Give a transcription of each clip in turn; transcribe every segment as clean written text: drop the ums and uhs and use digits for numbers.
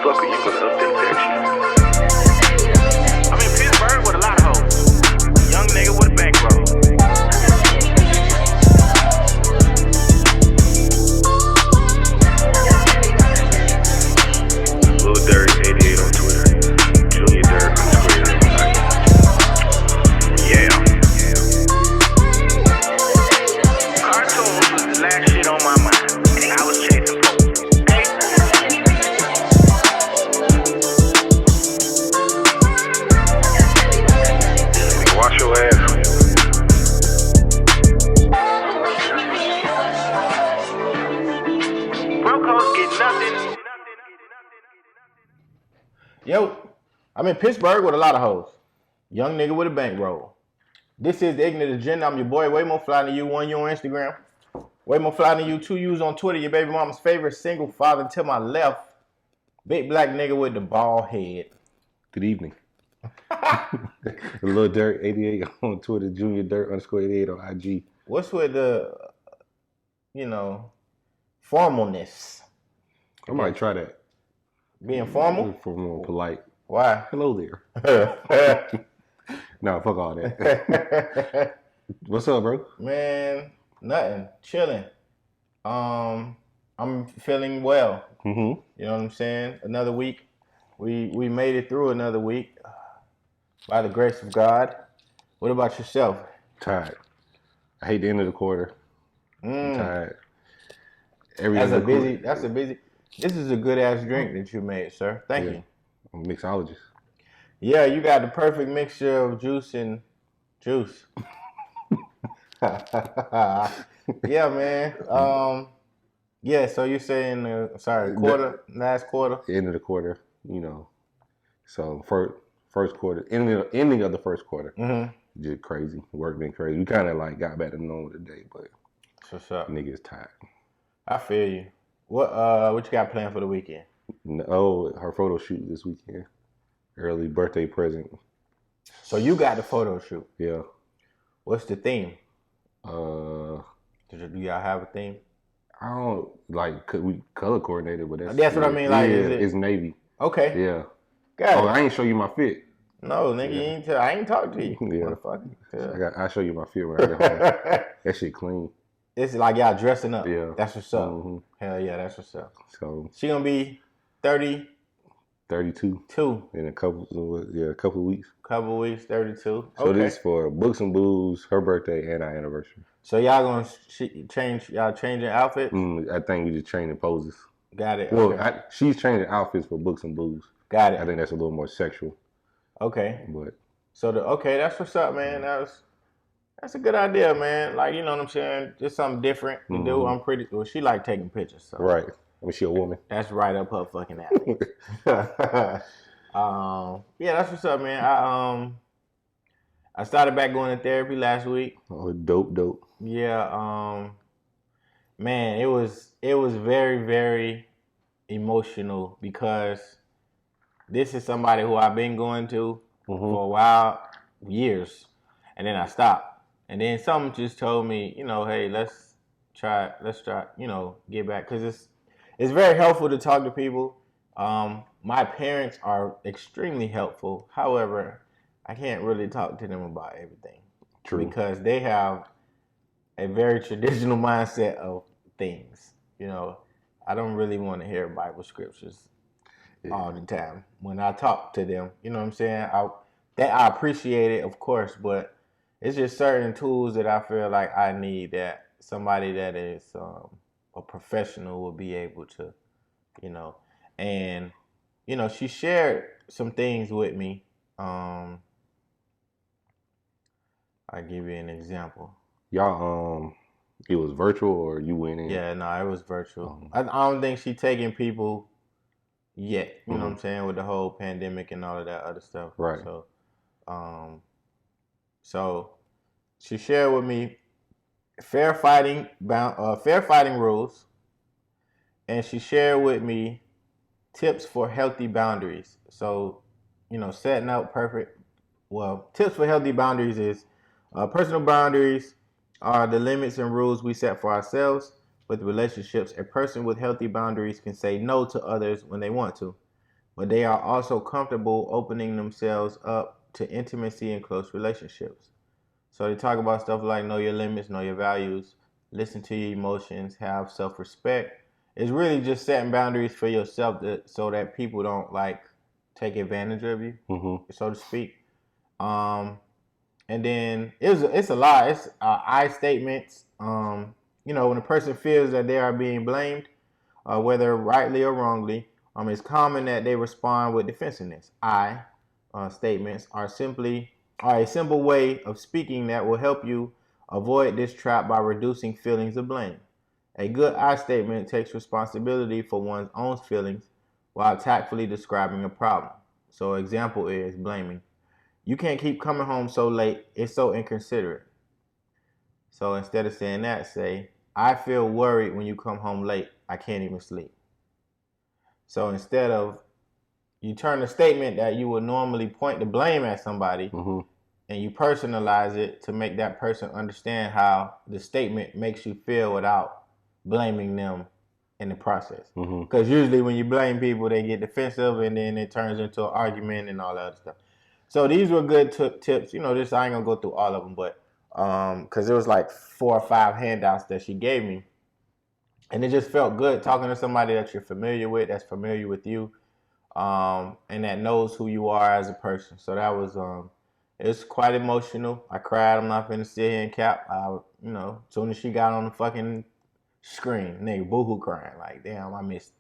fuck are you gonna update that shit? I'm in Pittsburgh with a lot of hoes. Young nigga with a bankroll. Lil Durk 88 on Twitter. Junior Durk _88 on IG. Yeah. Cartoons was the last shit on my mind. I was chasing folks. Okay? Nigga, wash your ass. Broke hoes get nothing. Yo, I'm in Pittsburgh with a lot of hoes. Young nigga with a bankroll. This is the Ignorant Agenda. I'm your boy, way more fly than you. 1 U on Instagram. Way more fly than you. 2 U's on Twitter. Your baby mama's favorite single father to my left. Big black nigga with the bald head. Good evening. Lil Durk 88 on Twitter, Junior Durk _88 on IG. What's with the, formalness? I might try that. Being formal? For more polite. Why? Hello there. No, fuck all that. What's up, bro? Man, nothing. Chilling. I'm feeling well. Mm-hmm. You know what I'm saying? Another week. We made it through another week by the grace of God. What about yourself? Tired. I hate the end of the quarter. I'm tired. That's a busy. This is a good ass drink that you made, sir. Thank you. I'm a mixologist. Yeah, you got the perfect mixture of juice and juice. Yeah, man. Yeah, so you're saying, last quarter? The end of the quarter, So first quarter, ending of the first quarter, just crazy. Work been crazy. We kind of got back to normal today, but What's up? niggas tired. I feel you. What you got planned for the weekend? Oh, her photo shoot this weekend. Early birthday present. So you got the photo shoot. Yeah. What's the theme? Do Do y'all have a theme? I don't we color coordinated, but That's what I mean. Like, is it? It's navy. Okay. Yeah. Got Oh, it. I ain't show you my fit. No, nigga, I ain't talk to you. Yeah. Motherfucker. Yeah. I'll show you my fit when I get home. That shit clean. It's like y'all dressing up. Yeah. That's what's up. Mm-hmm. Hell yeah, that's what's up. So She gonna be 32 in a couple of weeks. couple weeks, 32. So Okay. this is for Books and Booze, her birthday, and our anniversary. So y'all gonna changing outfits? I think we just changing poses. Got it. Well, Okay. she's changing outfits for Books and Booze. Got I it. think that's a little more sexual, Okay. but So that's what's up, man. That's a good idea, man. Like, you know what I'm saying? Just something different to do. I'm pretty well, she like taking pictures, so right. I mean, she a woman. that's right up her fucking alley. Yeah, that's what's up, man. I started back going to therapy last week. Oh, dope. Yeah, man, it was very, very emotional because this is somebody who I've been going to for a while, years, and then I stopped. And then someone just told me, hey, let's try, get back, because it's very helpful to talk to people. My parents are extremely helpful. However, I can't really talk to them about everything. True. Because they have a very traditional mindset of things. I don't really want to hear Bible scriptures all the time when I talk to them. You know what I'm saying? I appreciate it, of course, but it's just certain tools that I feel like I need that somebody that is a professional will be able to, And, she shared some things with me. I'll give you an example. Y'all, it was virtual or you went in? Yeah, no, it was virtual. I don't think she taking people yet. You know what I'm saying, with the whole pandemic and all of that other stuff. Right. So she shared with me fair fighting rules, and she shared with me tips for healthy boundaries. So, setting out tips for healthy boundaries is personal boundaries are the limits and rules we set for ourselves. With relationships, a person with healthy boundaries can say no to others when they want to. but they are also comfortable opening themselves up to intimacy and close relationships. So they talk about stuff like know your limits, know your values, listen to your emotions, have self-respect. It's really just setting boundaries for yourself so that people don't like take advantage of you, so to speak. And then it's a lot. It's I statements. You know, when a person feels that they are being blamed, whether rightly or wrongly, it's common that they respond with defensiveness. I statements are a simple way of speaking that will help you avoid this trap by reducing feelings of blame. A good I statement takes responsibility for one's own feelings while tactfully describing a problem. So example is blaming. You can't keep coming home so late. It's so inconsiderate. So instead of saying that, say, I feel worried when you come home late. I can't even sleep. So instead of, you turn the statement that you would normally point the blame at somebody and you personalize it to make that person understand how the statement makes you feel without blaming them in the process. Because usually when you blame people, they get defensive and then it turns into an argument and all that other stuff. So these were good tips. You know, I ain't gonna go through all of them, but because it was like 4 or 5 handouts that she gave me. And it just felt good talking to somebody that you're familiar with, that's familiar with you, and that knows who you are as a person. So that was, it's quite emotional. I cried. I'm not finna sit here and cap. You know, as soon as she got on the fucking screen, nigga, boohoo crying. Like, damn, I miss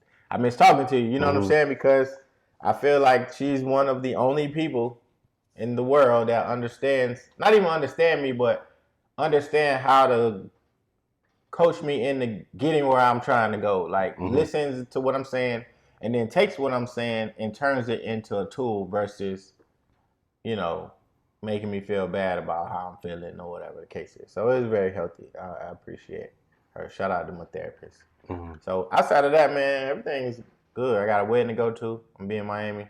talking to you. You know what I'm saying? Because I feel like she's one of the only people in the world that understands, not even understand me, but understand how to coach me into getting where I'm trying to go. Like, listens to what I'm saying and then takes what I'm saying and turns it into a tool versus, you know, making me feel bad about how I'm feeling or whatever the case is. So it was very healthy. I appreciate her. Shout out to my therapist. So outside of that, man, everything's good. I got a wedding to go to. I'm be in Miami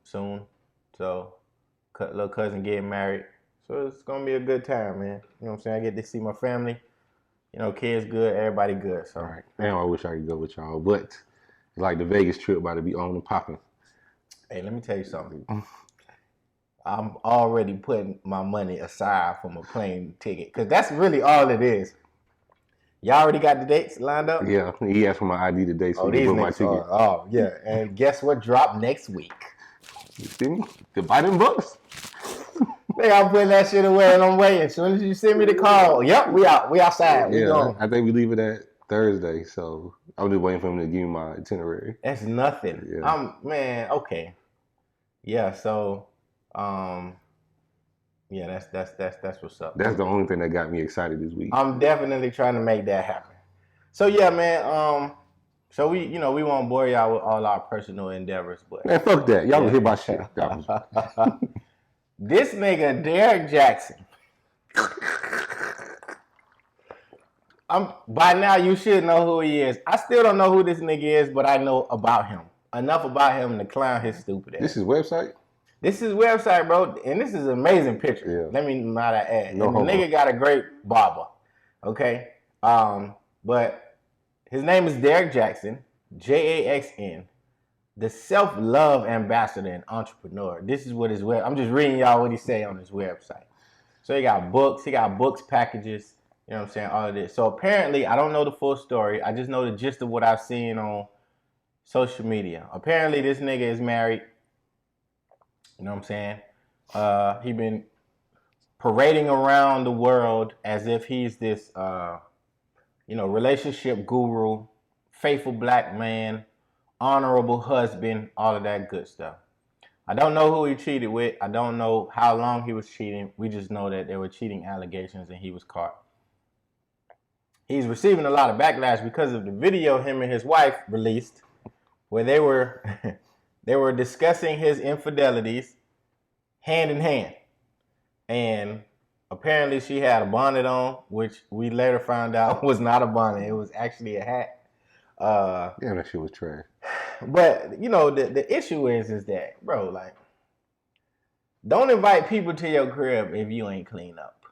soon. So little cousin getting married. So it's going to be a good time, man. You know what I'm saying? I get to see my family. You know, kids good, everybody good. So. All right. Damn, I wish I could go with y'all. But it's like the Vegas trip about to be on and popping. Hey, let me tell you something. I'm already putting my money aside from a plane ticket. Because that's really all it is. Y'all already got the dates lined up? Yeah, he asked for my ID today, so he these put my niggas ticket. are, yeah. And guess what dropped next week? You see me? To buy them books. I'm putting that shit away and I'm waiting. As soon as you send me the call, yep, we out. We outside. We going. I think we leave it at Thursday, so I'm just waiting for him to give me my itinerary. That's nothing. Yeah. Man, okay. Yeah, so yeah, that's what's up. That's the only thing that got me excited this week. I'm definitely trying to make that happen. So yeah, man, so we won't bore y'all with all our personal endeavors, but man, fuck that. Y'all can hit my shit. This nigga Derek Jackson. By now you should know who he is. I still don't know who this nigga is, but I know about him. Enough about him to clown his stupid ass. This is website? This is website, bro, and this is an amazing picture. Yeah. Let me not add. No, and the nigga got a great barber. Okay? But his name is Derek Jackson, Jaxn. The self-love ambassador and entrepreneur. This is what his web. I'm just reading y'all what he say on his website. So he got books packages, you know what I'm saying, all of this. So apparently, I don't know the full story. I just know the gist of what I've seen on social media. Apparently, this nigga is married. You know what I'm saying? He been parading around the world as if he's this, relationship guru, faithful black man, honorable husband, all of that good stuff. I don't know who he cheated with. I don't know how long he was cheating. We just know that there were cheating allegations and he was caught. He's receiving a lot of backlash because of the video him and his wife released where they were discussing his infidelities hand in hand. And apparently she had a bonnet on, which we later found out was not a bonnet. It was actually a hat. Damn, that shit was trash. But, the issue is that, bro, like, don't invite people to your crib if you ain't clean up.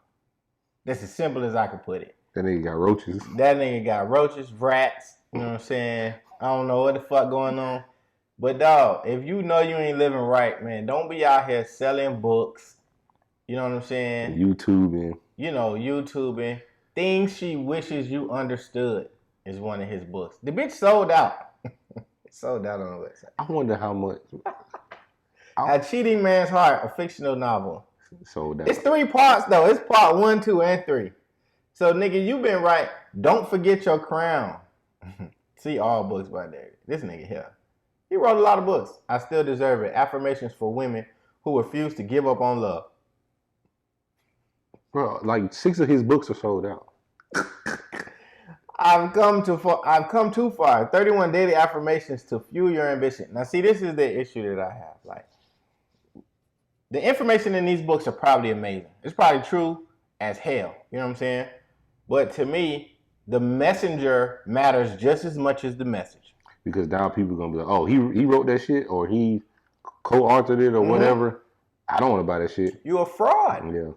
That's as simple as I could put it. That nigga got roaches. That nigga got roaches, rats, you know what I'm saying? I don't know what the fuck going on. But dog, if you know you ain't living right, man, don't be out here selling books. You know what I'm saying? YouTubing. You know, YouTubing. Things she wishes you understood is one of his books. The bitch sold out. It sold out on the website. I wonder how much A Cheating Man's Heart, a fictional novel. sold out. It's 3 parts though. It's part 1, 2, and 3. So nigga, you been right. Don't forget your crown. See all books by there. This nigga here. He wrote a lot of books. I Still Deserve It. Affirmations for women who refuse to give up on love. Bro, like 6 of his books are sold out. I've come too far. 31 daily affirmations to fuel your ambition. Now, see, this is the issue that I have. Like, the information in these books are probably amazing. It's probably true as hell. You know what I'm saying? But to me, the messenger matters just as much as the message. Because now people are gonna be like, oh, he wrote that shit or he co-authored it or whatever. I don't want to buy that shit. You a fraud. Yeah.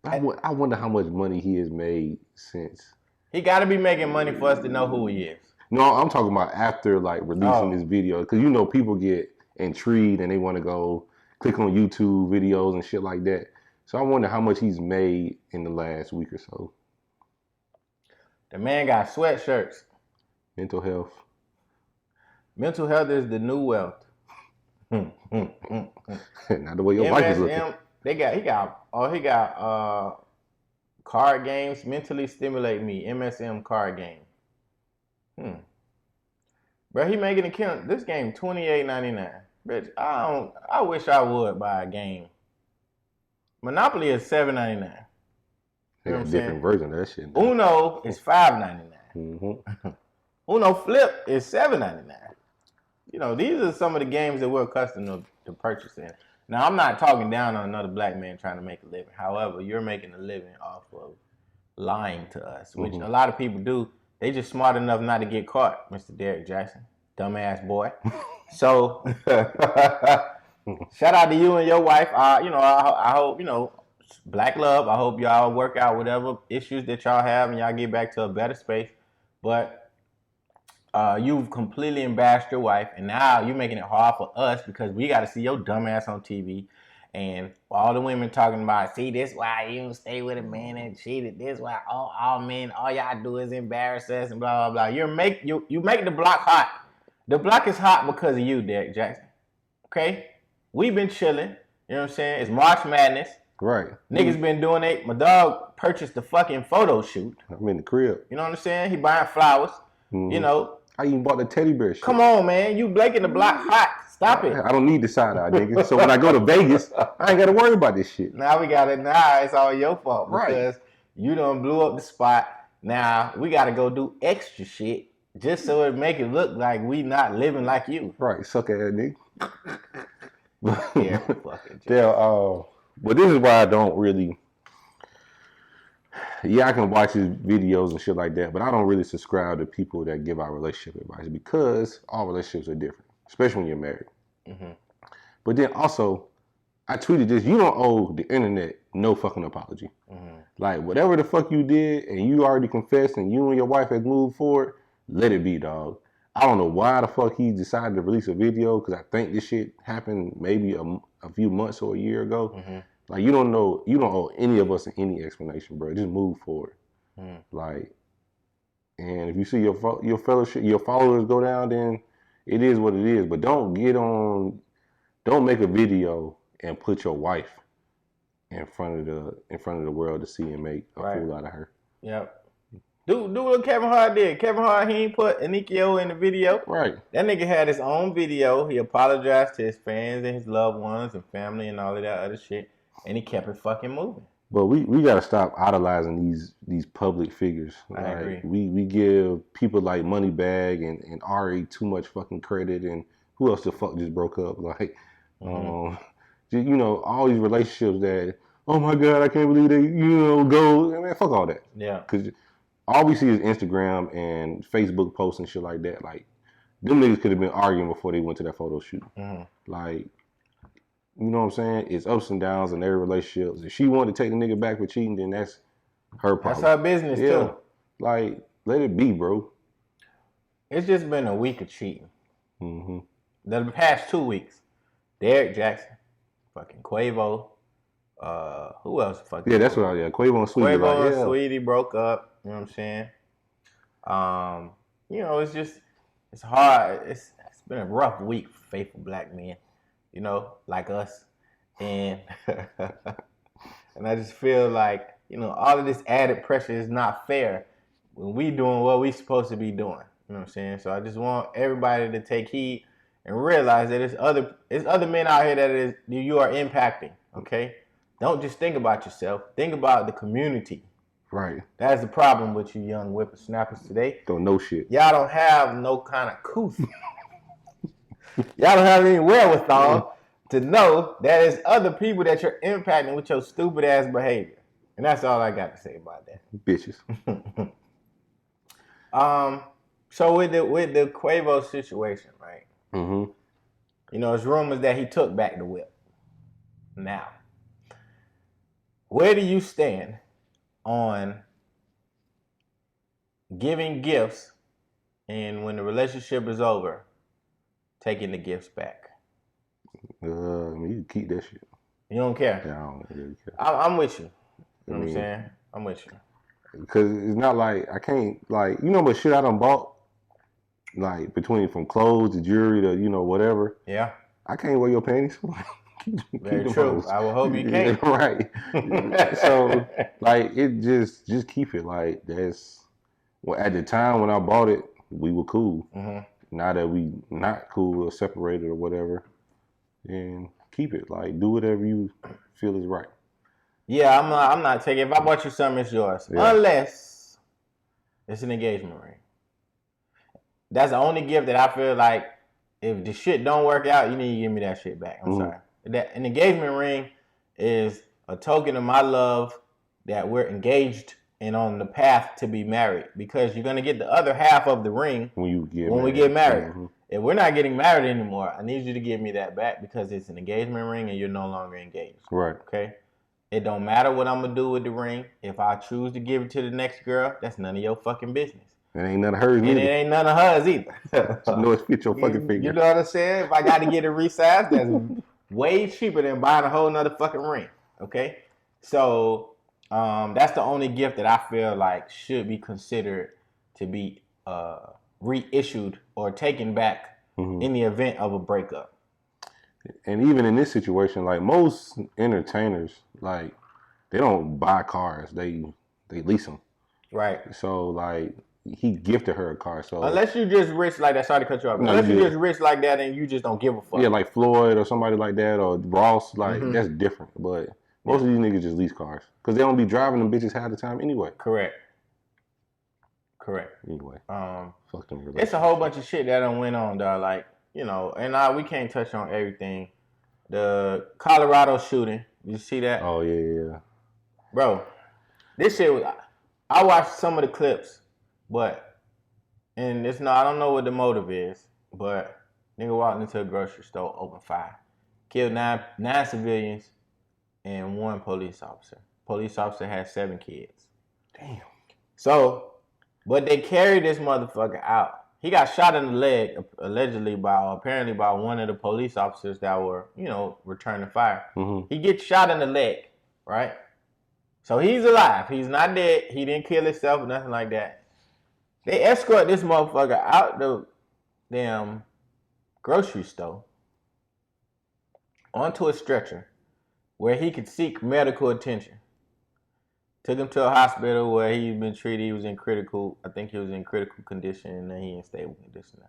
I wonder how much money he has made since. He got to be making money for us to know who he is. No, I'm talking about after like releasing this video, because you know people get intrigued and they want to go click on YouTube videos and shit like that. So I wonder how much he's made in the last week or so. The man got sweatshirts. Mental health. Mental health is the new wealth. Not the way your wife is looking. He got card games, mentally stimulate me, MSM card game. Bro, he making this game $28.99. Bitch, I wish I would buy a game. Monopoly is $7.99. They got a different version of that shit. Uno is $5.99. Mm-hmm. Uno Flip is $7.99. You know, these are some of the games that we're accustomed to purchasing. Now, I'm not talking down on another black man trying to make a living. However, you're making a living off of lying to us, which a lot of people do. They just smart enough not to get caught, Mr. Derrick Jackson. Dumbass boy. So, shout out to you and your wife. I hope, black love. I hope y'all work out whatever issues that y'all have and y'all get back to a better space. But you've completely embarrassed your wife, and now you're making it hard for us because we got to see your dumb ass on TV. And all the women talking about, see, this why you don't stay with a man and cheated. This why all men, all y'all do is embarrass us and blah, blah, blah. You make the block hot. The block is hot because of you, Derrick Jackson. Okay? We've been chilling. You know what I'm saying? It's March Madness. Right. Niggas been doing it. My dog purchased the fucking photo shoot. I'm in the crib. You know what I'm saying? He buying flowers. You know. I even bought the teddy bear shit. Come on, man. You breaking the block hot. Stop it. I don't need the side eye, nigga. So when I go to Vegas, I ain't got to worry about this shit. Now it's all your fault because you done blew up the spot. Now we got to go do extra shit just so it make it look like we not living like you. Right. Suck ass nigga. Yeah, fucking but this is why I don't really. Yeah, I can watch his videos and shit like that, but I don't really subscribe to people that give out relationship advice because all relationships are different, especially when you're married. Mm-hmm. But then also, I tweeted this: you don't owe the internet no fucking apology. Mm-hmm. Like whatever the fuck you did, and you already confessed, and you and your wife has moved forward, let it be, dog. I don't know why the fuck he decided to release a video because I think this shit happened maybe a few months or a year ago. Mm-hmm. Like you don't owe any of us any explanation, bro. Just move forward. Like, and if you see your followers go down, then it is what it is. But don't make a video and put your wife in front of the world to see and make a fool out of her. Yep. Do what Kevin Hart did. Kevin Hart, he ain't put Enikio in the video. Right. That nigga had his own video. He apologized to his fans and his loved ones and family and all of that other shit. And he kept it fucking moving. But we gotta stop idolizing these public figures. I agree. We give people like Moneybagg and Ari too much fucking credit, and who else the fuck just broke up? Like, all these relationships that, oh my God, I can't believe they, go. Man, fuck all that. Yeah. Because all we see is Instagram and Facebook posts and shit like that. Like, them niggas could have been arguing before they went to that photo shoot. Like, you know what I'm saying? It's ups and downs in every relationship. If she wanted to take the nigga back for cheating, then that's her problem. That's her business, too. Like, let it be, bro. It's just been a week of cheating. The past 2 weeks. Derek Jackson, fucking Quavo. Who else? Fucking Yeah, that's what. Yeah, Quavo and Sweetie. Quavo like, and yeah. Sweetie broke up. You know what I'm saying? You know, it's hard. It's been a rough week for faithful black men. You know, like us, and and I just feel like, you know, all of this added pressure is not fair when we doing what we supposed to be doing. You know what I'm saying? So I just want everybody to take heed and realize that it's other men out here that you are impacting. Okay, don't just think about yourself. Think about the community. Right. That's the problem with you young whippersnappers today. Don't know shit. Y'all don't have no kind of couth. Y'all don't have any wherewithal to know that there's other people that you're impacting with your stupid ass behavior. And that's all I got to say about that. Bitches. So with the Quavo situation, right? Mm-hmm. You know, it's rumors that he took back the whip. Now, where do you stand on giving gifts and when the relationship is over, taking the gifts back? I mean, you can keep that shit. You don't care? Yeah, I don't really care. I'm with you. You know I what I'm mean, saying? I'm with you. Because it's not like I can't, like, you know what shit I done bought? Like, from clothes to jewelry to, you know, whatever. Yeah. I can't wear your panties. Very them true. hoes. I will hope you Yeah, can't. right. So, like, it just keep it. Like, that's, well, at the time when I bought it, we were cool. Mm-hmm. Now that we not cool or separated or whatever, then keep it. Like, do whatever you feel is right. Yeah, I'm not taking. If I bought you something, it's yours. Yeah. Unless it's an engagement ring. That's the only gift that I feel like if the shit don't work out, you need to give me that shit back. I'm sorry. An engagement ring is a token of my love that we're engaged and on the path to be married, because you're gonna get the other half of the ring when we get married. Mm-hmm. If we're not getting married anymore, I need you to give me that back because it's an engagement ring and you're no longer engaged. Right. Okay? It don't matter what I'm gonna do with the ring. If I choose to give it to the next girl, that's none of your fucking business. It ain't none of hers And either. it ain't none of hers either. No, it fits your fucking finger. You know what I'm saying? If I got to get it resized, that's way cheaper than buying a whole nother fucking ring. Okay? So that's the only gift that I feel like should be considered to be reissued or taken back in the event of a breakup. And even in this situation, like most entertainers, like they don't buy cars, they lease them. Right. So like he gifted her a car. So unless you just rich like that, sorry to cut you off. No, Unless you you good. just rich like that and you just don't give a fuck. yeah, like Floyd or somebody like that or Ross, like that's different. But most of these niggas just lease cars because they don't be driving them bitches half the time anyway. Correct. Anyway, fuck them relationships. It's a whole bunch of shit that done went on, dog. Like, you know, and we can't touch on everything. The Colorado shooting, you see that? Oh yeah. Bro, this shit was, I watched some of the clips, and it's not, I don't know what the motive is, but nigga walked into a grocery store, opened fire, killed nine civilians and 1 police officer. Police officer had 7 kids. Damn. So, but they carried this motherfucker out. He got shot in the leg, apparently by one of the police officers that were, you know, returning fire. Mm-hmm. He gets shot in the leg, right? So he's alive. He's not dead. He didn't kill himself or nothing like that. They escort this motherfucker out the damn grocery store onto a stretcher where he could seek medical attention. Took him to a hospital where he'd been treated. He was in critical condition, and then he in stable condition now.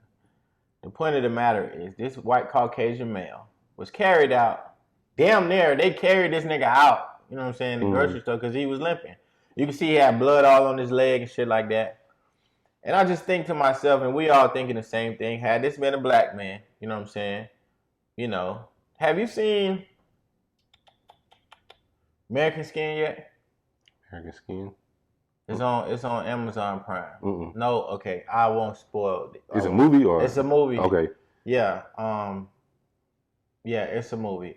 The point of the matter is this white Caucasian male was carried out. Damn near, they carried this nigga out, you know what I'm saying, the grocery store because he was limping. You can see he had blood all on his leg and shit like that. And I just think to myself, and we all thinking the same thing, had this been a black man, you know what I'm saying, you know, have you seen American Skin yet? American Skin. It's on Amazon Prime. Mm-mm. No, okay, I won't spoil it. It's a movie or It's a movie. Okay. Yeah. Yeah, it's a movie.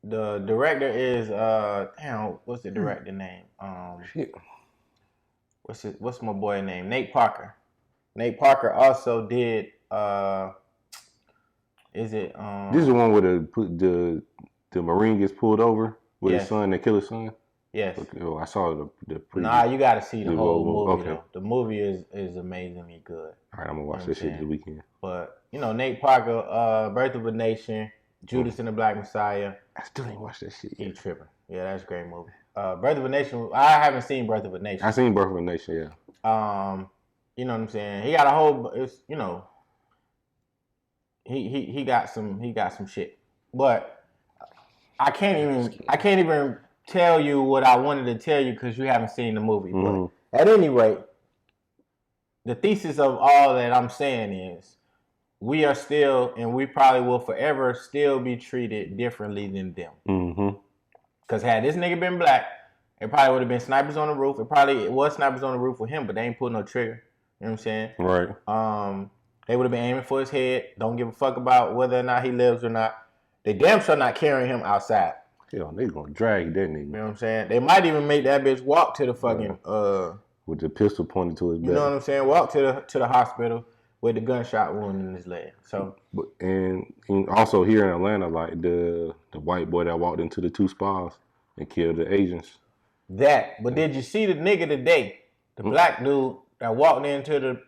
The director is what's the director name? Shit. What's my boy name? Nate Parker. Nate Parker also did Is it? This is the one where the Marine gets pulled over with his Yes. son, that killer son. Yes. Okay, oh, I saw the preview. Nah, you got to see the The whole whole- movie. okay. Though. The movie is amazingly good. All right, I'm gonna watch You know this what I'm shit this weekend. But Nate Parker, Birth of a Nation, Judas and the Black Messiah. I still ain't watched that shit You yet. tripping? Yeah, that's a great movie. Birth of a Nation. I haven't seen Birth of a Nation. I seen Birth of a Nation. Yeah. You know what I'm saying? He got a whole. It's he got some shit. But I can't even tell you what I wanted to tell you because you haven't seen the movie. Mhm. But at any rate, the thesis of all that I'm saying is we are still, and we probably will forever still be treated differently than them. Mm-hmm. Because had this nigga been black, it probably would have been snipers on the roof. It was snipers on the roof with him, but they ain't pulling no trigger. You know what I'm saying? Right. They would have been aiming for his head. Don't give a fuck about whether or not he lives or not. They damn sure not carrying him outside. Hell, they gonna drag that nigga You know what I'm saying? They might even make that bitch walk to the fucking with the pistol pointed to his you know what belly. I'm saying? Walk to the hospital with the gunshot wound in his leg. So And also here in Atlanta, like the white boy that walked into the two spas and killed the Asians. that. But did you see the nigga today? The black dude that walked into the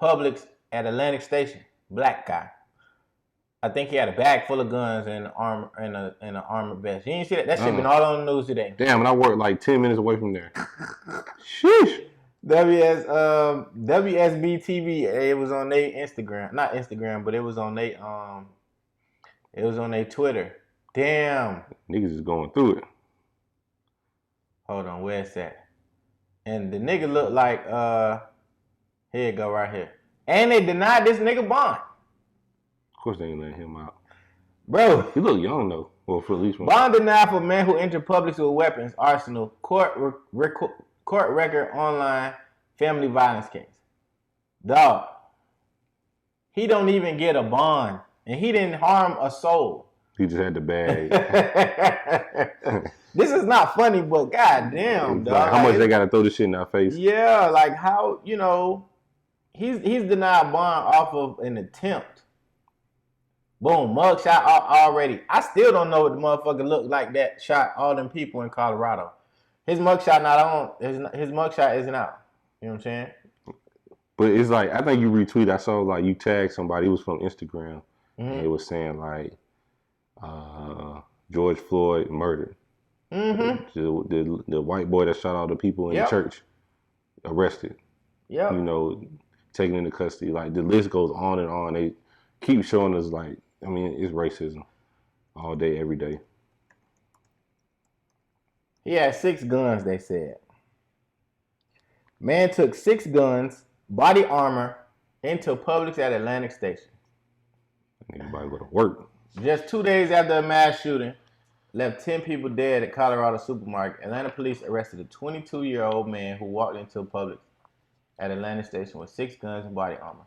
Publix at Atlantic Station. Black guy. I think he had a bag full of guns and armor and an armored vest. You didn't see that? That shit been all on the news today. Damn, and I worked like 10 minutes away from there. Sheesh. WSB TV. It was on their Instagram, not Instagram, but it was on their Twitter. Damn. Niggas is going through it. Hold on, where's that? And the nigga looked like here you go right here. And they denied this nigga bond. Of course they ain't letting him out. Bro, He look young though. Well, for at least one. bond denied for man who entered Publix with weapons, arsenal, court record online, family violence case. Dog, he don't even get a bond, and he didn't harm a soul. He just had the bag. This is not funny, but goddamn, dog. Like, how much they gotta throw this shit in our face? Yeah, like how he's denied bond off of an attempt. Boom, mugshot already. I still don't know what the motherfucker looked like that shot all them people in Colorado. His mugshot not on. His mugshot isn't out. You know what I'm saying? But it's like, I think you retweeted, I saw like you tagged somebody, it was from Instagram. And it was saying like, George Floyd murdered. Mm-hmm. The white boy that shot all the people in the church, arrested. Yep. Taken into custody. Like the list goes on and on. They keep showing us like, I mean, it's racism all day, every day. He had 6 guns, they said. Man took 6 guns, body armor, into Publix at Atlantic Station. Anybody go to work. Just 2 days after a mass shooting left 10 people dead at Colorado supermarket, Atlanta police arrested a 22-year-old man who walked into Publix at Atlantic Station with 6 guns and body armor.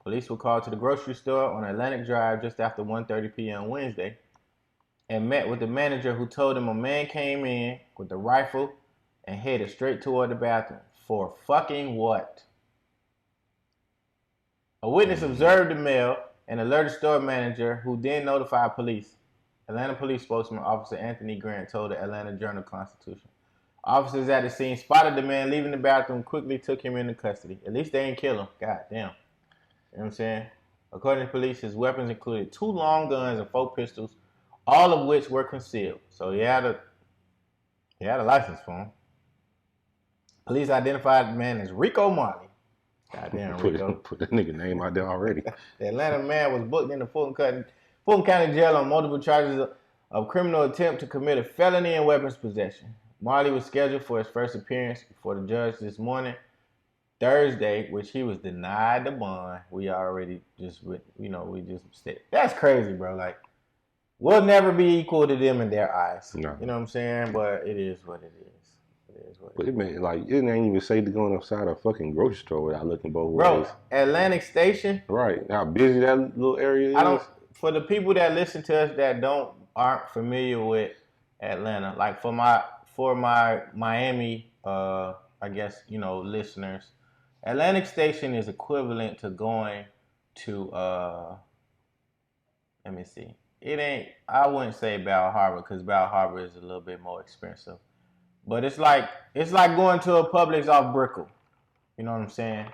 Police were called to the grocery store on Atlantic Drive just after 1:30 p.m. Wednesday and met with the manager who told them a man came in with a rifle and headed straight toward the bathroom. For fucking what? A witness observed the male and alerted store manager, who then notified police. Atlanta police spokesman Officer Anthony Grant told the Atlanta Journal-Constitution. Officers at the scene spotted the man leaving the bathroom, quickly took him into custody. At least they didn't kill him. God damn. You know what I'm saying? According to police, his weapons included 2 long guns and 4 pistols, all of which were concealed. So he had a license for him. Police identified the man as Rico Marley. Goddamn, Rico. Put that nigga name out there already. The Atlanta man was booked into Fulton County Jail on multiple charges of criminal attempt to commit a felony and weapons possession. Marley was scheduled for his first appearance before the judge this morning, Thursday, which he was denied the bond. We already we just said. That's crazy, bro. Like, we'll never be equal to them in their eyes. No. You know what I'm saying? But it is what it is. But it ain't even safe to go outside a fucking grocery store without looking both Bro, ways. Atlantic Station. Right. How busy that little area is. For the people that listen to us that aren't familiar with Atlanta, like for my Miami, I guess, listeners, Atlantic Station is equivalent to going to let me see. It ain't. I wouldn't say Bal Harbor because Bal Harbor is a little bit more expensive. But it's like going to a Publix off Brickell. You know what I'm saying?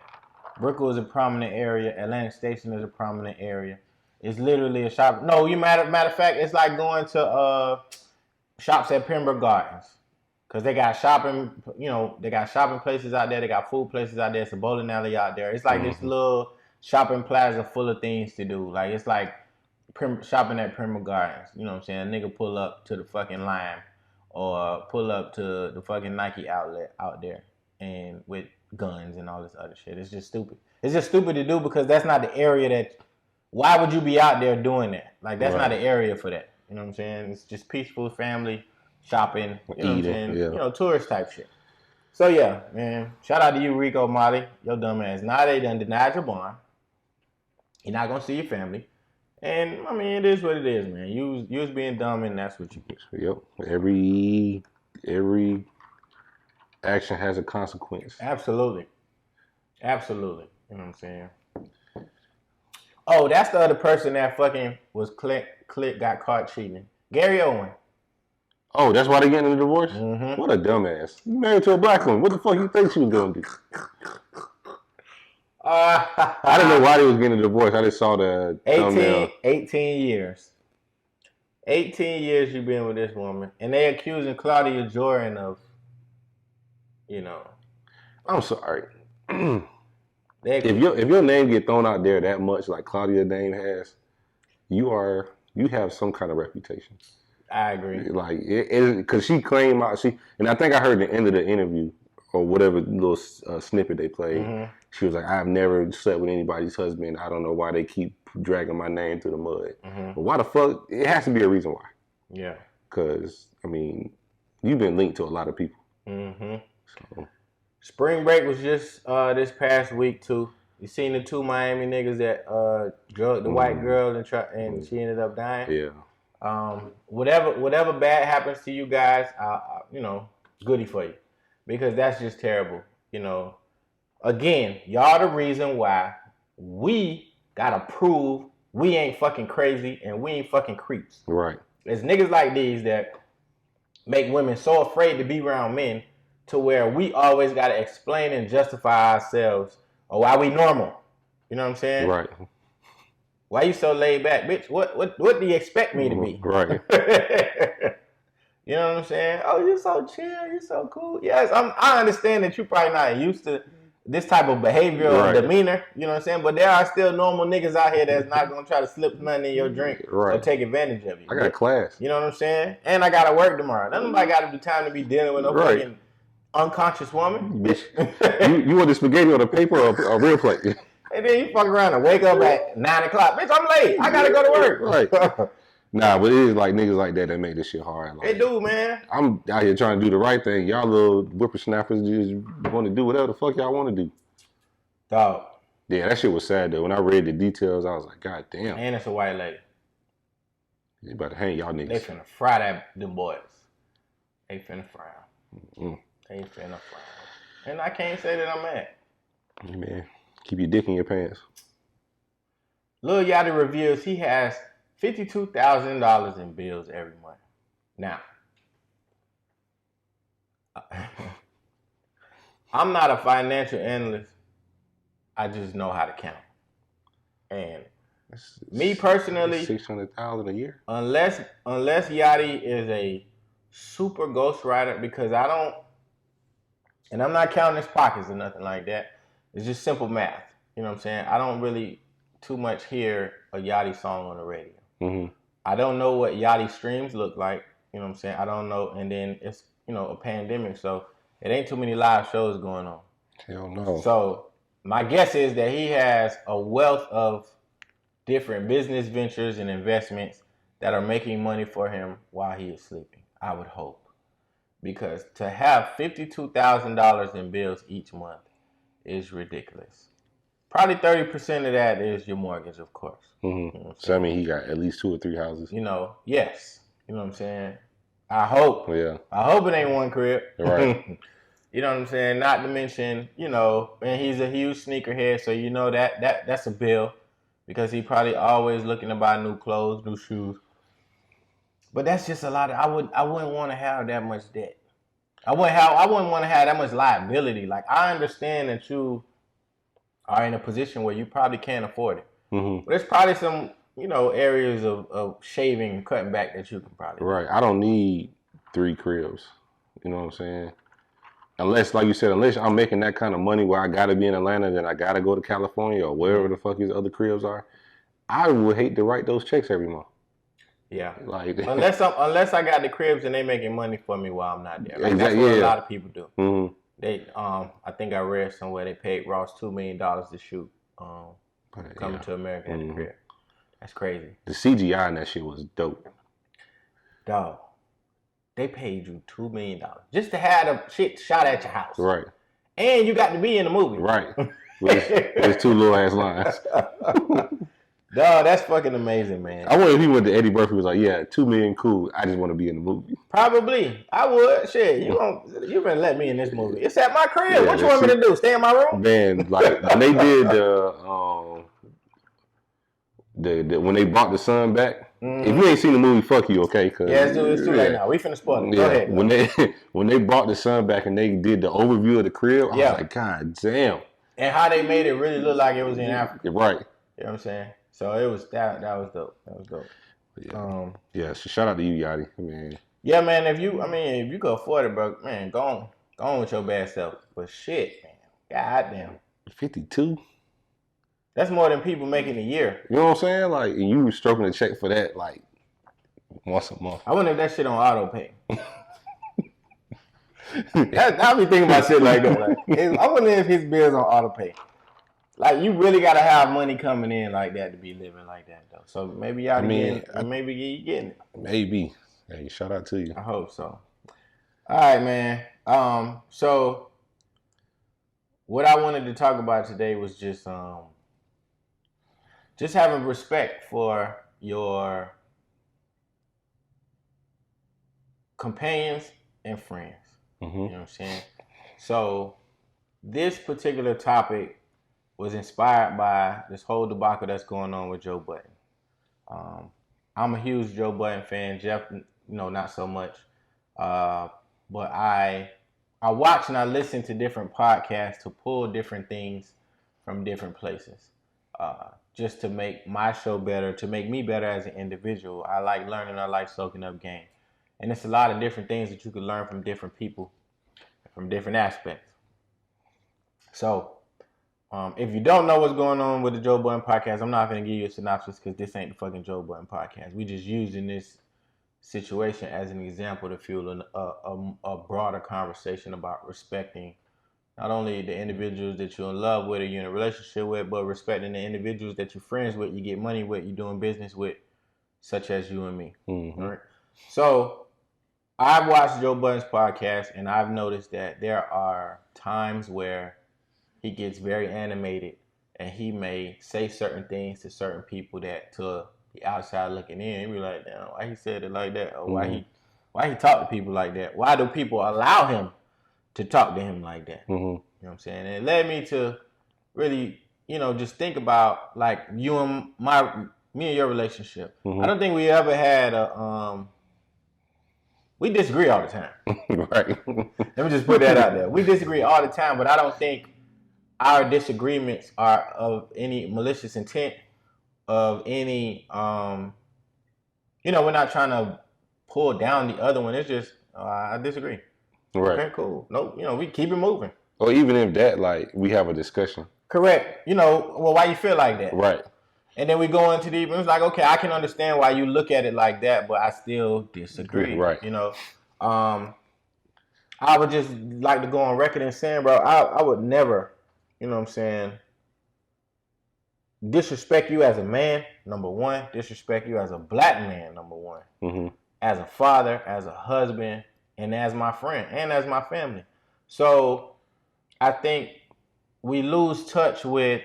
Brickell is a prominent area. Atlantic Station is a prominent area. It's literally a shop. No, matter of fact, it's like going to shops at Pembroke Gardens. Cause they got shopping, they got shopping places out there. They got food places out there. It's a bowling alley out there. It's like this little shopping plaza full of things to do. Like it's like shopping at Pembroke Gardens. You know what I'm saying? A nigga pull up to the fucking Lime or pull up to the fucking Nike outlet out there and with guns and all this other shit. It's just stupid. It's just stupid to do because that's not the area that. Why would you be out there doing that? Like that's not the area for that. You know what I'm saying? It's just peaceful family. Shopping, you know what I'm saying? Tourist type shit. So yeah, man. Shout out to you, Rico Molly, your dumb ass. Now they done denied your bond. You're not gonna see your family. And I mean it is what it is, man. You was being dumb and that's what you get. Yep. Every action has a consequence. Absolutely. You know what I'm saying? Oh, that's the other person that fucking was click got caught cheating. Gary Owen. Oh, that's why they getting a divorce? Mm-hmm. What a dumbass. You married to a black woman. What the fuck you think she was going to do? I didn't know why they was getting a divorce. I just saw the 18 years. 18 years you've been with this woman. And they accusing Claudia Jordan of, I'm sorry. if your name get thrown out there that much like Claudia's name has, you have some kind of reputation. I agree. Like because she claimed and I think I heard the end of the interview or whatever little snippet they played. Mm-hmm. She was like, "I've never slept with anybody's husband. I don't know why they keep dragging my name through the mud. Mm-hmm. But why the fuck? It has to be a reason why. Yeah. Because I mean, you've been linked to a lot of people. Mm-hmm. So spring break was just this past week too. You seen the two Miami niggas that drugged the white girl and she ended up dying. Yeah. Whatever bad happens to you guys, goody for you, because that's just terrible. Again, y'all the reason why we gotta prove we ain't fucking crazy and we ain't fucking creeps. Right. It's niggas like these that make women so afraid to be around men to where we always gotta explain and justify ourselves or why we normal. You know what I'm saying? Right. Why you so laid back, bitch? What do you expect me to be? Right. You know what I'm saying? Oh, you're so chill. You're so cool. Yes, I understand that you're probably not used to this type of behavior or demeanor. You know what I'm saying? But there are still normal niggas out here that's not going to try to slip money in your drink or take advantage of you. I got class. You know what I'm saying? And I got to work tomorrow. Nobody got the time to be dealing with no fucking unconscious woman. Bitch, you want the spaghetti on a paper or a real plate? And then you fuck around and wake up at 9 o'clock. Bitch, I'm late. I got to go to work. Right. Nah, but it is like niggas like that make this shit hard. Like, they do, man. I'm out here trying to do the right thing. Y'all little whippersnappers just want to do whatever the fuck y'all want to do. Dog. Yeah, that shit was sad though. When I read the details, I was like, God damn. And it's a white lady. You about to hang y'all niggas. They finna fry them boys. They finna fry them. They finna fry them. And I can't say that I'm mad. Man, keep your dick in your pants. Lil Yachty reveals he has $52,000 in bills every month. Now, I'm not a financial analyst. I just know how to count. And me personally, $600,000 a year. Unless Yachty is a super ghostwriter, because I don't, and I'm not counting his pockets or nothing like that. It's just simple math. You know what I'm saying? I don't really too much hear a Yachty song on the radio. Mm-hmm. I don't know what Yachty streams look like. You know what I'm saying? I don't know. And then it's, a pandemic, so it ain't too many live shows going on. Hell no. So my guess is that he has a wealth of different business ventures and investments that are making money for him while he is sleeping. I would hope. Because to have $52,000 in bills each month is ridiculous. Probably 30% of that is your mortgage, of course. Mm-hmm. You know so I mean, he got at least 2 or 3 houses. Yes. You know what I'm saying? I hope. Yeah. I hope it ain't one crib. Right. You know what I'm saying? Not to mention, and he's a huge sneakerhead, so that's a bill because he probably always looking to buy new clothes, new shoes. But that's just a lot. I wouldn't want to have that much debt. I wouldn't want to have that much liability. Like, I understand that you are in a position where you probably can't afford it. Mm-hmm. But there's probably some, areas of shaving and cutting back that you can probably do. Right. I don't need 3 cribs. You know what I'm saying? Unless, like you said, unless I'm making that kind of money where I got to be in Atlanta, then I got to go to California or wherever the fuck these other cribs are, I would hate to write those checks every month. Yeah. Like unless I got the cribs and they making money for me while I'm not there. Like, exactly, that's what yeah. a lot of people do. Mm-hmm. They I think I read somewhere they paid Ross $2 million to shoot Coming to America at the crib. That's crazy. The CGI in that shit was dope. Dog. They paid you $2 million just to have the shit shot at your house. Right. And you got to be in the movie. Right. With 2 little ass lines. Dog, that's fucking amazing, man. I wonder if he went to Eddie Murphy was like, yeah, $2 million, cool. I just want to be in the movie. Probably. I would. Shit, you been let me in this movie. It's at my crib. Yeah, what you want me to do? Stay in my room? Man, like when they did when they brought the son back. Mm-hmm. If you ain't seen the movie, fuck you, okay? Yeah, it's too late now. We finna spoil it. Go ahead. When they brought the son back and they did the overview of the crib, I was like, God damn. And how they made it really look like it was in Africa. Right. You know what I'm saying? So it was that was dope. That was dope. Yeah. So shout out to you, Yachty. I mean. Yeah, man. If you can afford it, bro, man, go on with your bad self. But shit, man, goddamn. 52. That's more than people making a year. You know what I'm saying? Like, and you were stroking a check for that, like, once a month. I wonder if that shit on auto pay. I be thinking about shit like that. Like, I wonder if his bills on auto pay. Like, you really gotta have money coming in like that to be living like that, though. So maybe maybe you getting it. Maybe. Hey, shout out to you. I hope so. All right, man. So what I wanted to talk about today was just having respect for your companions and friends. Mm-hmm. You know what I'm saying? So this particular topic was inspired by this whole debacle that's going on with Joe Budden. I'm a huge Joe Budden fan. Jeff, not so much. But I watch and I listen to different podcasts to pull different things from different places. Just to make my show better, to make me better as an individual. I like learning, I like soaking up game. And it's a lot of different things that you can learn from different people, from different aspects. So, if you don't know what's going on with the Joe Budden podcast, I'm not going to give you a synopsis because this ain't the fucking Joe Budden podcast. We just using this situation as an example to fuel a broader conversation about respecting not only the individuals that you're in love with or you're in a relationship with, but respecting the individuals that you're friends with, you get money with, you're doing business with, such as you and me. Mm-hmm. All right? So I've watched Joe Budden's podcast, and I've noticed that there are times where he gets very animated, and he may say certain things to certain people that to the outside looking in, he'd be like, damn, why he said it like that? Or why he talk to people like that? Why do people allow him to talk to him like that? Mm-hmm. You know what I'm saying? And it led me to really, just think about like me and your relationship. Mm-hmm. I don't think we ever had we disagree all the time. Right. Let me just put that out there. We disagree all the time, but I don't think our disagreements are of any malicious intent, of any, we're not trying to pull down the other one. It's just, I disagree. Right. Okay, cool. Nope. We keep it moving. Or even if that, like, we have a discussion. Correct. Well, why you feel like that? Right. And then we go into the, it's like, okay, I can understand why you look at it like that, but I still disagree. Right. I would just like to go on record and saying, bro, I would never, disrespect you as a man, number one. Disrespect you as a black man, number one. Mm-hmm. As a father, as a husband, and as my friend, and as my family. So I think we lose touch with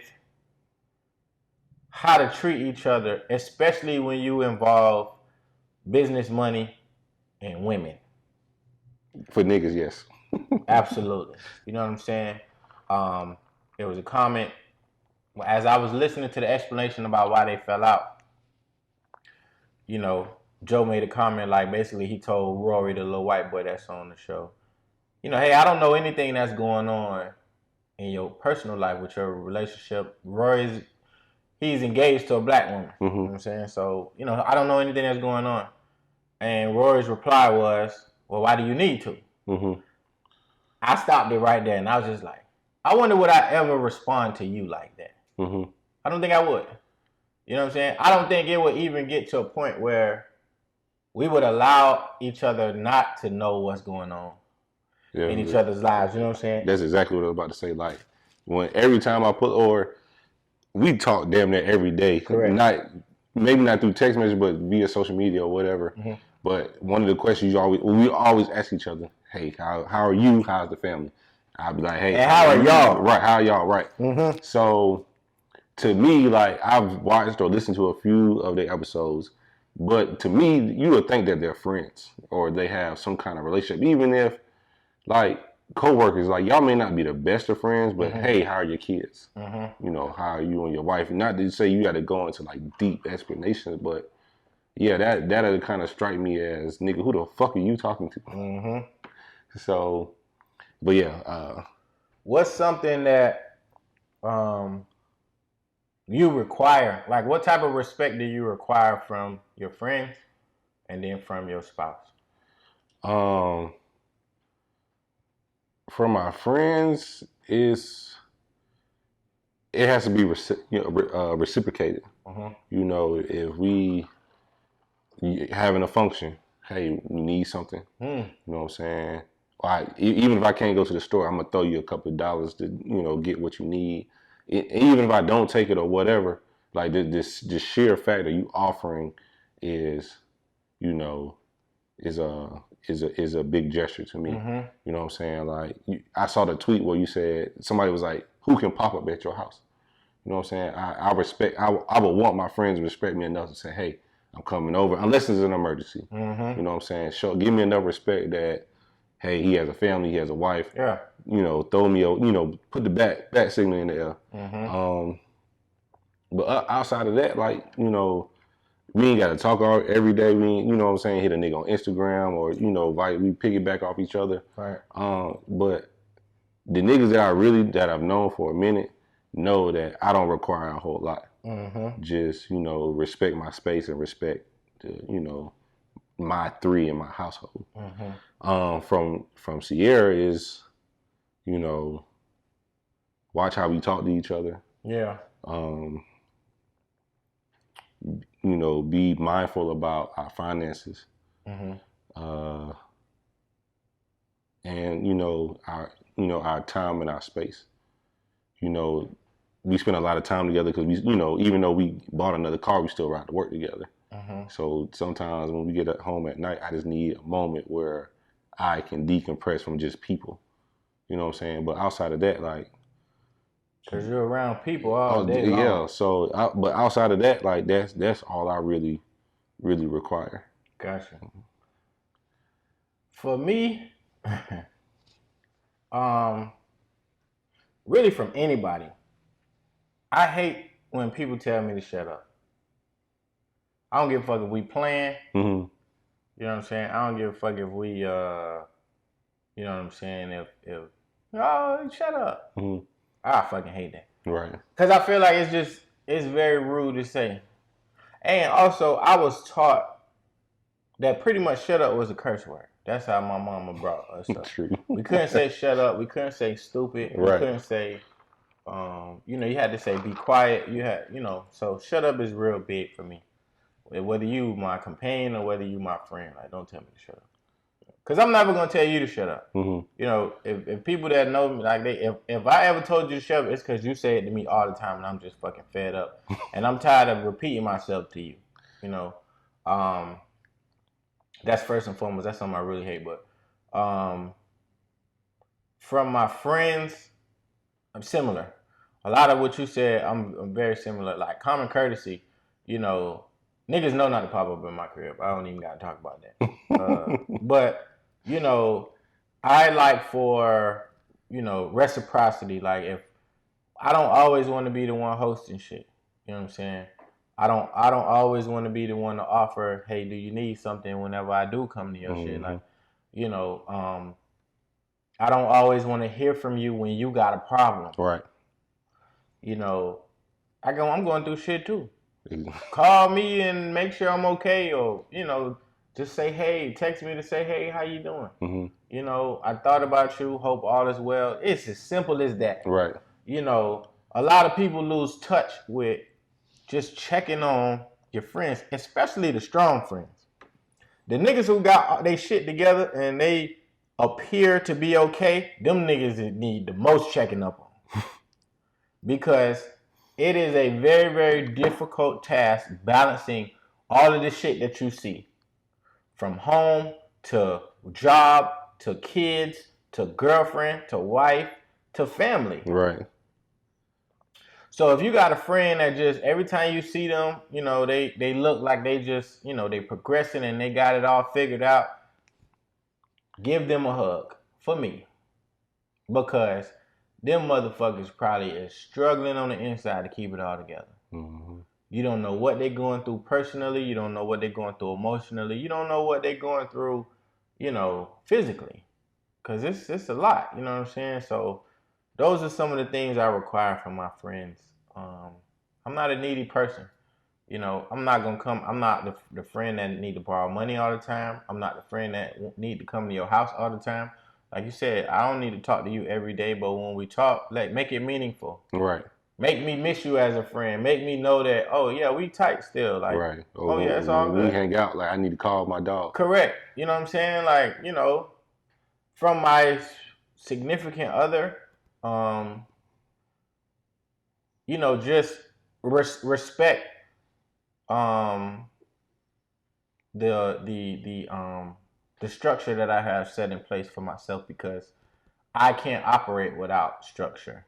how to treat each other, especially when you involve business, money, and women. For niggas, yes. Absolutely. You know what I'm saying? There was a comment as I was listening to the explanation about why they fell out. You know, Joe made a comment like basically he told Rory, the little white boy that's on the show, you know, hey, I don't know anything that's going on in your personal life with your relationship. He's engaged to a black woman. You know what I'm saying? So, you know, I don't know anything that's going on. And Rory's reply was, well, why do you need to? I stopped it right there and I was just like, I wonder would I ever respond to you like that? I don't think I would. You know what I'm saying? I don't think it would even get to a point where we would allow each other not to know what's going on in each other's lives. You know what I'm saying? That's exactly what I was about to say. Like, when every time we talk damn near every day. Correct. Maybe not through text message, but via social media or whatever. But one of the questions we always ask each other, hey, how are you? How's the family? I'll be like, hey, and how are y'all? Right, how are y'all? Right. So, to me, like, I've watched or listened to a few of their episodes, but to me, you would think that they're friends or they have some kind of relationship, even if, like, co-workers, like, y'all may not be the best of friends, but hey, how are your kids? You know, how are you and your wife? Not to say you got to go into like deep explanations, but yeah, that'll kind of strike me as, nigga, who the fuck are you talking to? So, but yeah, what's something that you require? Like, what type of respect do you require from your friends and then from your spouse? From my friends, it has to be reciprocated. You know, if we having a function, hey, we need something. You know what I'm saying? Even if I can't go to the store, I'm gonna throw you a couple of dollars to, you know, get what you need. Even if I don't take it or whatever, like this sheer fact that you offering is, you know, is a big gesture to me. You know what I'm saying? Like, I saw the tweet where you said somebody was like, "Who can pop up at your house?" You know what I'm saying? I would want my friends to respect me enough to say, "Hey, I'm coming over," unless it's an emergency. You know what I'm saying? Give me enough respect that, hey, he has a family, he has a wife. Yeah. You know, throw me, you know, put the bat signal in the air. But outside of that, like, you know, we ain't got to talk every day. We ain't, you know what I'm saying, hit a nigga on Instagram or, you know, we piggyback off each other. Right. But the niggas that I've known for a minute know that I don't require a whole lot. Just, you know, respect my space and respect the, you know, my three in my household. From Sierra is, you know, watch how we talk to each other. Yeah. You know, be mindful about our finances. And, you know, our time and our space. You know, we spend a lot of time together because we, you know, even though we bought another car, we still ride to work together. So sometimes when we get at home at night, I just need a moment where I can decompress from just people. You know what I'm saying? But outside of that, like, because you're around people all day long. Yeah. So, but outside of that, like, that's all I really require. Gotcha. For me, really from anybody, I hate when people tell me to shut up. I don't give a fuck if we playing. You know what I'm saying? I don't give a fuck if we, you know what I'm saying? If oh, shut up. I fucking hate that. Right. Because I feel like it's very rude to say. And also, I was taught that pretty much shut up was a curse word. That's how my mama brought us up. True. We couldn't say shut up. We couldn't say stupid. Right. We couldn't say, you know, you had to say be quiet. You had, you know, so shut up is real big for me. Whether you my companion or whether you my friend, like, don't tell me to shut up. Because I'm never going to tell you to shut up. You know, if people that know me, like, if I ever told you to shut up, it's because you say it to me all the time and I'm just fucking fed up. And I'm tired of repeating myself to you. You know, that's first and foremost. That's something I really hate. But from my friends, I'm similar. A lot of what you said, I'm very similar. Like, common courtesy, you know, niggas know not to pop up in my crib. I don't even got to talk about that. But, you know, I like for, reciprocity. Like if I don't always want to be the one hosting shit. You know what I'm saying? I don't always want to be the one to offer, hey, do you need something whenever I do come to your shit? Like, I don't always want to hear from you when you got a problem. Right. I'm going through shit too. Call me and make sure I'm okay, or just say hey, text me to say hey, how you doing? I thought about you, hope all is well. It's as simple as that. Right. A lot of people lose touch with just checking on your friends, especially the strong friends. The niggas who got they shit together and they appear to be okay, them niggas that need the most checking up on. Because it is a very, very difficult task balancing all of the shit that you see. From home to job to kids to girlfriend to wife to family. Right. So if you got a friend that just every time you see them, they look like they just, they progressing and they got it all figured out, give them a hug for me. Because them motherfuckers probably is struggling on the inside to keep it all together. You don't know what they're going through personally. You don't know what they're going through emotionally. You don't know what they're going through, physically. Because it's a lot, you know what I'm saying? So those are some of the things I require from my friends. I'm not a needy person. I'm not going to come. I'm not the friend that need to borrow money all the time. I'm not the friend that need to come to your house all the time. Like you said, I don't need to talk to you every day, but when we talk, make it meaningful. Right. Make me miss you as a friend. Make me know that, oh, yeah, we tight still. Like, right. Oh, yeah, it's all good. We hang out. Like, I need to call my dog. Correct. You know what I'm saying? Like, from my significant other, just respect the structure that I have set in place for myself, because I can't operate without structure.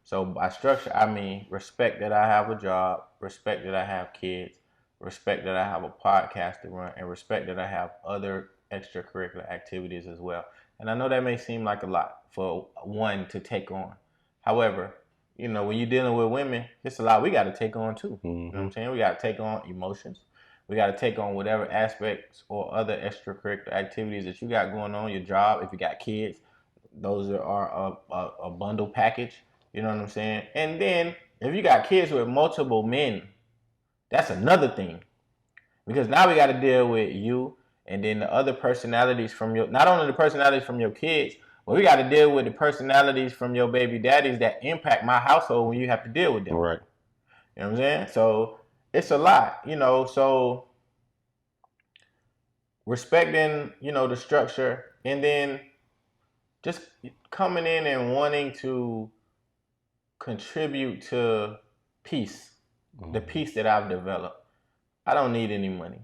So by structure, I mean respect that I have a job, respect that I have kids, respect that I have a podcast to run, and respect that I have other extracurricular activities as well. And I know that may seem like a lot for one to take on. However, when you're dealing with women, it's a lot we got to take on too. You know what I'm saying? We got to take on emotions. We got to take on whatever aspects or other extracurricular activities that you got going on, your job. If you got kids, those are a bundle package. You know what I'm saying? And then if you got kids with multiple men, that's another thing. Because now we got to deal with you and then the other personalities from not only the personalities from your kids, but we got to deal with the personalities from your baby daddies that impact my household when you have to deal with them. Right. You know what I'm saying? So it's a lot, so respecting, the structure, and then just coming in and wanting to contribute to peace, the peace that I've developed. I don't need any money.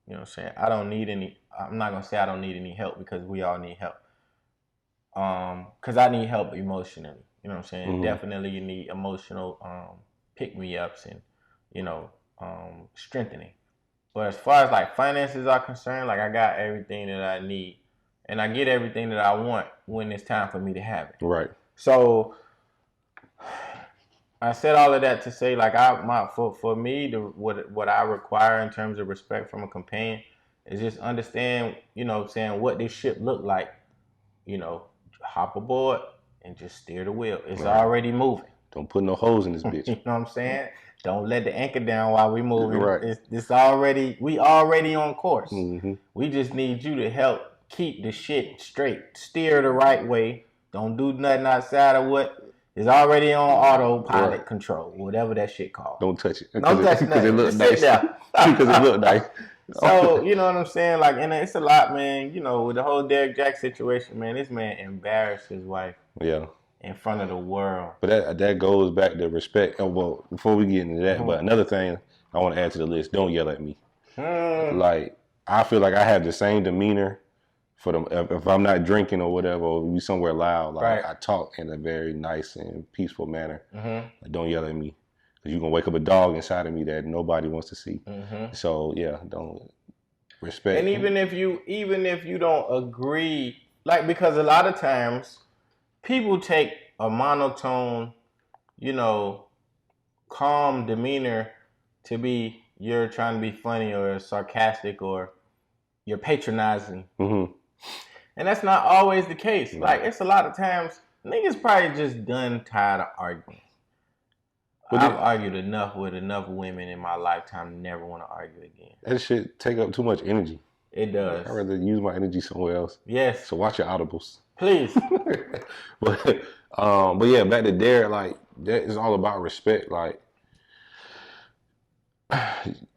You know what I'm saying? I'm not going to say I don't need any help, because we all need help. Because I need help emotionally. You know what I'm saying? Definitely you need emotional pick-me-ups and, strengthening. But as far as like finances are concerned, like I got everything that I need, and I get everything that I want when it's time for me to have it. Right. So I said all of that to say, like, for me, what I require in terms of respect from a companion is just understand, saying what this ship look like. Hop aboard and just steer the wheel. It's already moving. Don't put no holes in this bitch. You know what I'm saying? Don't let the anchor down while we moving. Right. We already on course. We just need you to help keep the shit straight. Steer the right way. Don't do nothing outside of what is already on autopilot control, whatever that shit called. Don't touch it. Don't touch nothing. Because it looks nice. Because it looks nice. So, you know what I'm saying? Like, and it's a lot, man. With the whole Derek Jack situation, man, this man embarrassed his wife. Yeah. In front of the world. But that goes back to respect. Oh, well, before we get into that, but another thing I want to add to the list, don't yell at me. Like, I feel like I have the same demeanor for them. If I'm not drinking or whatever, or we somewhere loud, like I talk in a very nice and peaceful manner. Like, don't yell at me. Because you're going to wake up a dog inside of me that nobody wants to see. So, yeah, don't respect. And even if you don't agree like, because a lot of times people take a monotone, you know, calm demeanor to be you're trying to be funny or sarcastic or you're patronizing. Mm-hmm. And that's not always the case. Like, it's a lot of times niggas probably just done tired of arguing. I've argued enough with enough women in my lifetime to never want to argue again. That shit take up too much energy. It does. I'd rather use my energy somewhere else. Yes. So watch your audibles. Please. but yeah, back to Derek, like, that is all about respect. Like,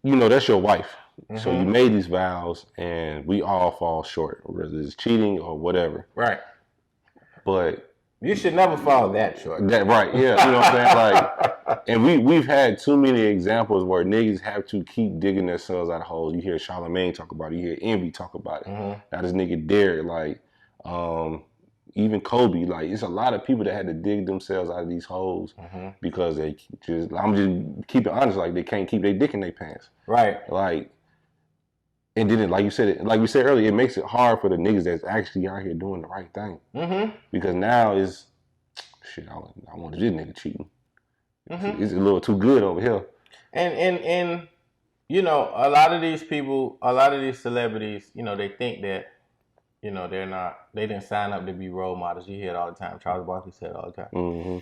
you know, that's your wife. Mm-hmm. So you made these vows and we all fall short, whether it's cheating or whatever. Right. But you should never fall that short. That right, yeah. You know what I'm saying? Like, and we've had too many examples where niggas have to keep digging themselves out of holes. You hear Charlamagne talk about it, you hear Envy talk about it. Mm-hmm. Now this nigga Derek, like, even Kobe, like, it's a lot of people that had to dig themselves out of these holes because they just, I'm just keeping honest, like, they can't keep their dick in their pants. Right. Like, and then, like we said earlier, it makes it hard for the niggas that's actually out here doing the right thing. Mm-hmm. Because now it's, shit, I want this nigga cheating. Mm-hmm. It's a little too good over here. And you know, a lot of these people, a lot of these celebrities, you know, they think that, you know, they didn't sign up to be role models. You hear it all the time. Charles Barkley said it all the time. Mm-hmm.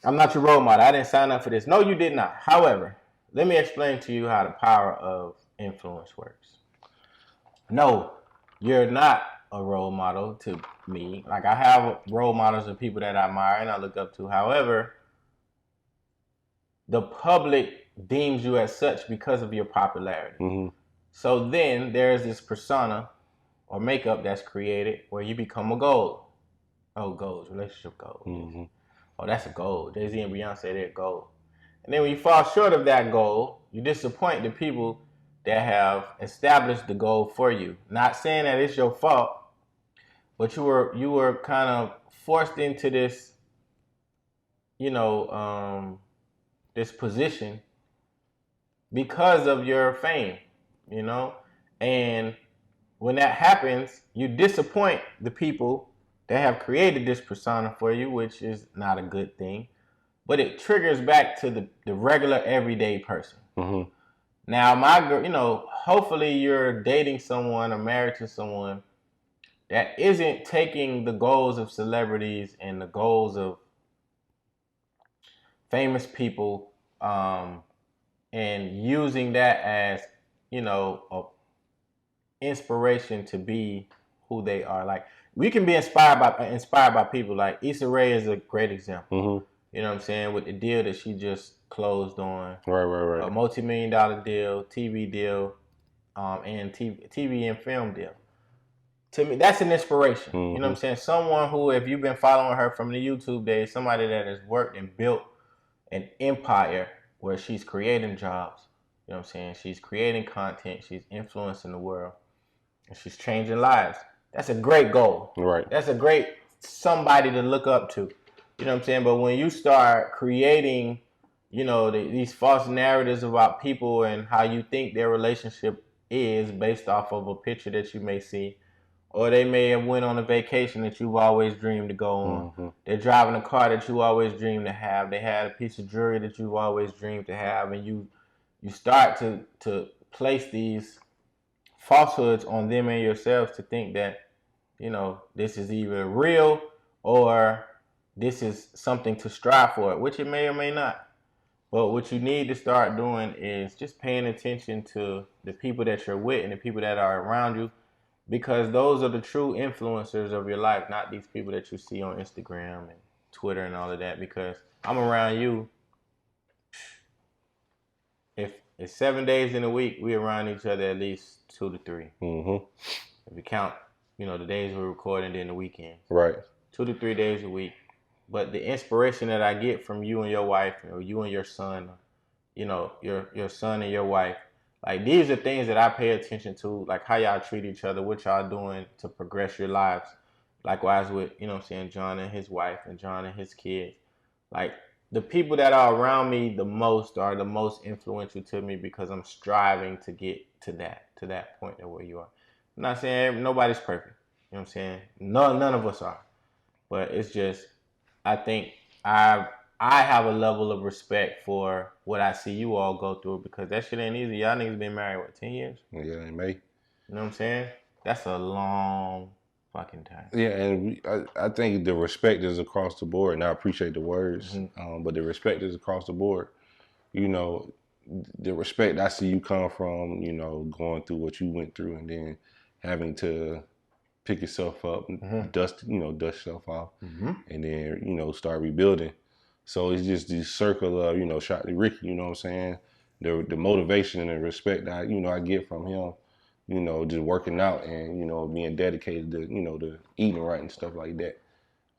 I'm not your role model. I didn't sign up for this. No, you did not. However, let me explain to you how the power of influence works. No, you're not a role model to me. Like, I have role models of people that I admire and I look up to. However, the public deems you as such because of your popularity. Mm-hmm. So then there's this persona or makeup that's created where you become a gold. Oh, goals, relationship goals. Mm-hmm. Oh, that's a goal. Jay-Z and Beyonce, they're gold. And then when you fall short of that goal, you disappoint the people that have established the goal for you. Not saying that it's your fault, but you were kind of forced into this, you know, this position because of your fame, you know? And when that happens, you disappoint the people that have created this persona for you, which is not a good thing. But it triggers back to the regular everyday person. Mm-hmm. Now, my girl, you know, hopefully you're dating someone or married to someone that isn't taking the goals of celebrities and the goals of famous people and using that as, you know, a inspiration to be who they are. Like, we can be inspired by people. Like, Issa Rae is a great example. Mm-hmm. You know what I'm saying? With the deal that she just closed on. Right. A multi-million-dollar deal, TV deal, and TV and film deal. To me, that's an inspiration. Mm-hmm. You know what I'm saying? Someone who, if you've been following her from the YouTube days, somebody that has worked and built an empire where she's creating jobs. You know what I'm saying? She's creating content. She's influencing the world. And she's changing lives. That's a great goal. Right. That's a great somebody to look up to. You know what I'm saying? But when you start creating, you know, these false narratives about people and how you think their relationship is based off of a picture that you may see, or they may have went on a vacation that you've always dreamed to go on. Mm-hmm. They're driving a car that you always dreamed to have. They had a piece of jewelry that you've always dreamed to have. And you start to place these falsehoods on them and yourselves to think that, you know, this is either real or this is something to strive for, which it may or may not. But what you need to start doing is just paying attention to the people that you're with and the people that are around you, because those are the true influencers of your life, not these people that you see on Instagram and Twitter and all of that. Because I'm around you. If it's 7 days in a week, we're around each other at least 2 to 3. Mm-hmm. If you count, you know, the days we're recording, then the weekends. Right. 2 to 3 days a week. But the inspiration that I get from you and your wife, or you and your son, you know, your son and your wife, like, these are things that I pay attention to, like how y'all treat each other, what y'all doing to progress your lives. Likewise with, you know what I'm saying, John and his wife and John and his kids. Like, the people that are around me the most are the most influential to me because I'm striving to get to that point of where you are. I'm not saying nobody's perfect. know what I'm saying? None of us are. But it's just, I think I have a level of respect for what I see you all go through because that shit ain't easy. Y'all niggas been married, 10 years? Yeah, in May. You know what I'm saying? That's a long fucking time. Yeah, and I think the respect is across the board, and I appreciate the words, but the respect is across the board. You know, the respect I see you come from, you know, going through what you went through and then having to pick yourself up, dust yourself off, and then, you know, start rebuilding. So it's just this circle of, you know, shout to Ricky, you know what I'm saying? The motivation and the respect that, you know, I get from him, you know, just working out and, you know, being dedicated to, you know, to eating right and stuff like that.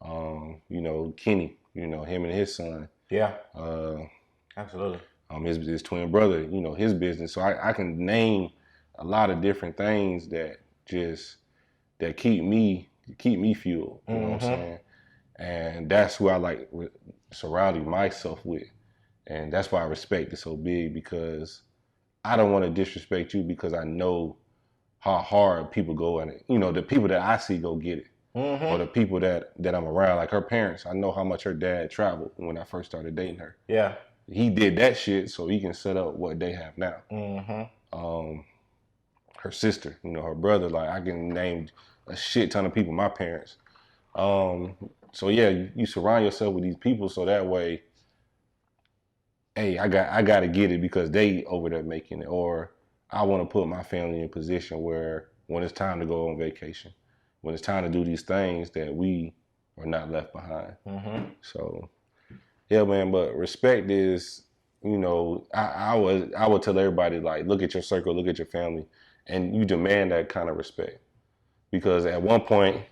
You know, Kenny, you know, him and his son. Yeah. Absolutely. His twin brother, you know, his business. So I can name a lot of different things that keep me fueled. You know what I'm saying? And that's who I like surrounding myself with. And that's why I respect it so big, because I don't want to disrespect you because I know how hard people go at it. You know, the people that I see go get it. Or the people that I'm around, like her parents. I know how much her dad traveled when I first started dating her. Yeah. He did that shit so he can set up what they have now. Her sister, you know, her brother, like I can name a shit ton of people, my parents. So yeah, you surround yourself with these people so that way, hey, I got to get it because they over there making it, or I want to put my family in a position where when it's time to go on vacation, when it's time to do these things, that we are not left behind. So yeah, man, but respect is, you know, I would tell everybody, like, look at your circle, look at your family, and you demand that kind of respect. Because at one point,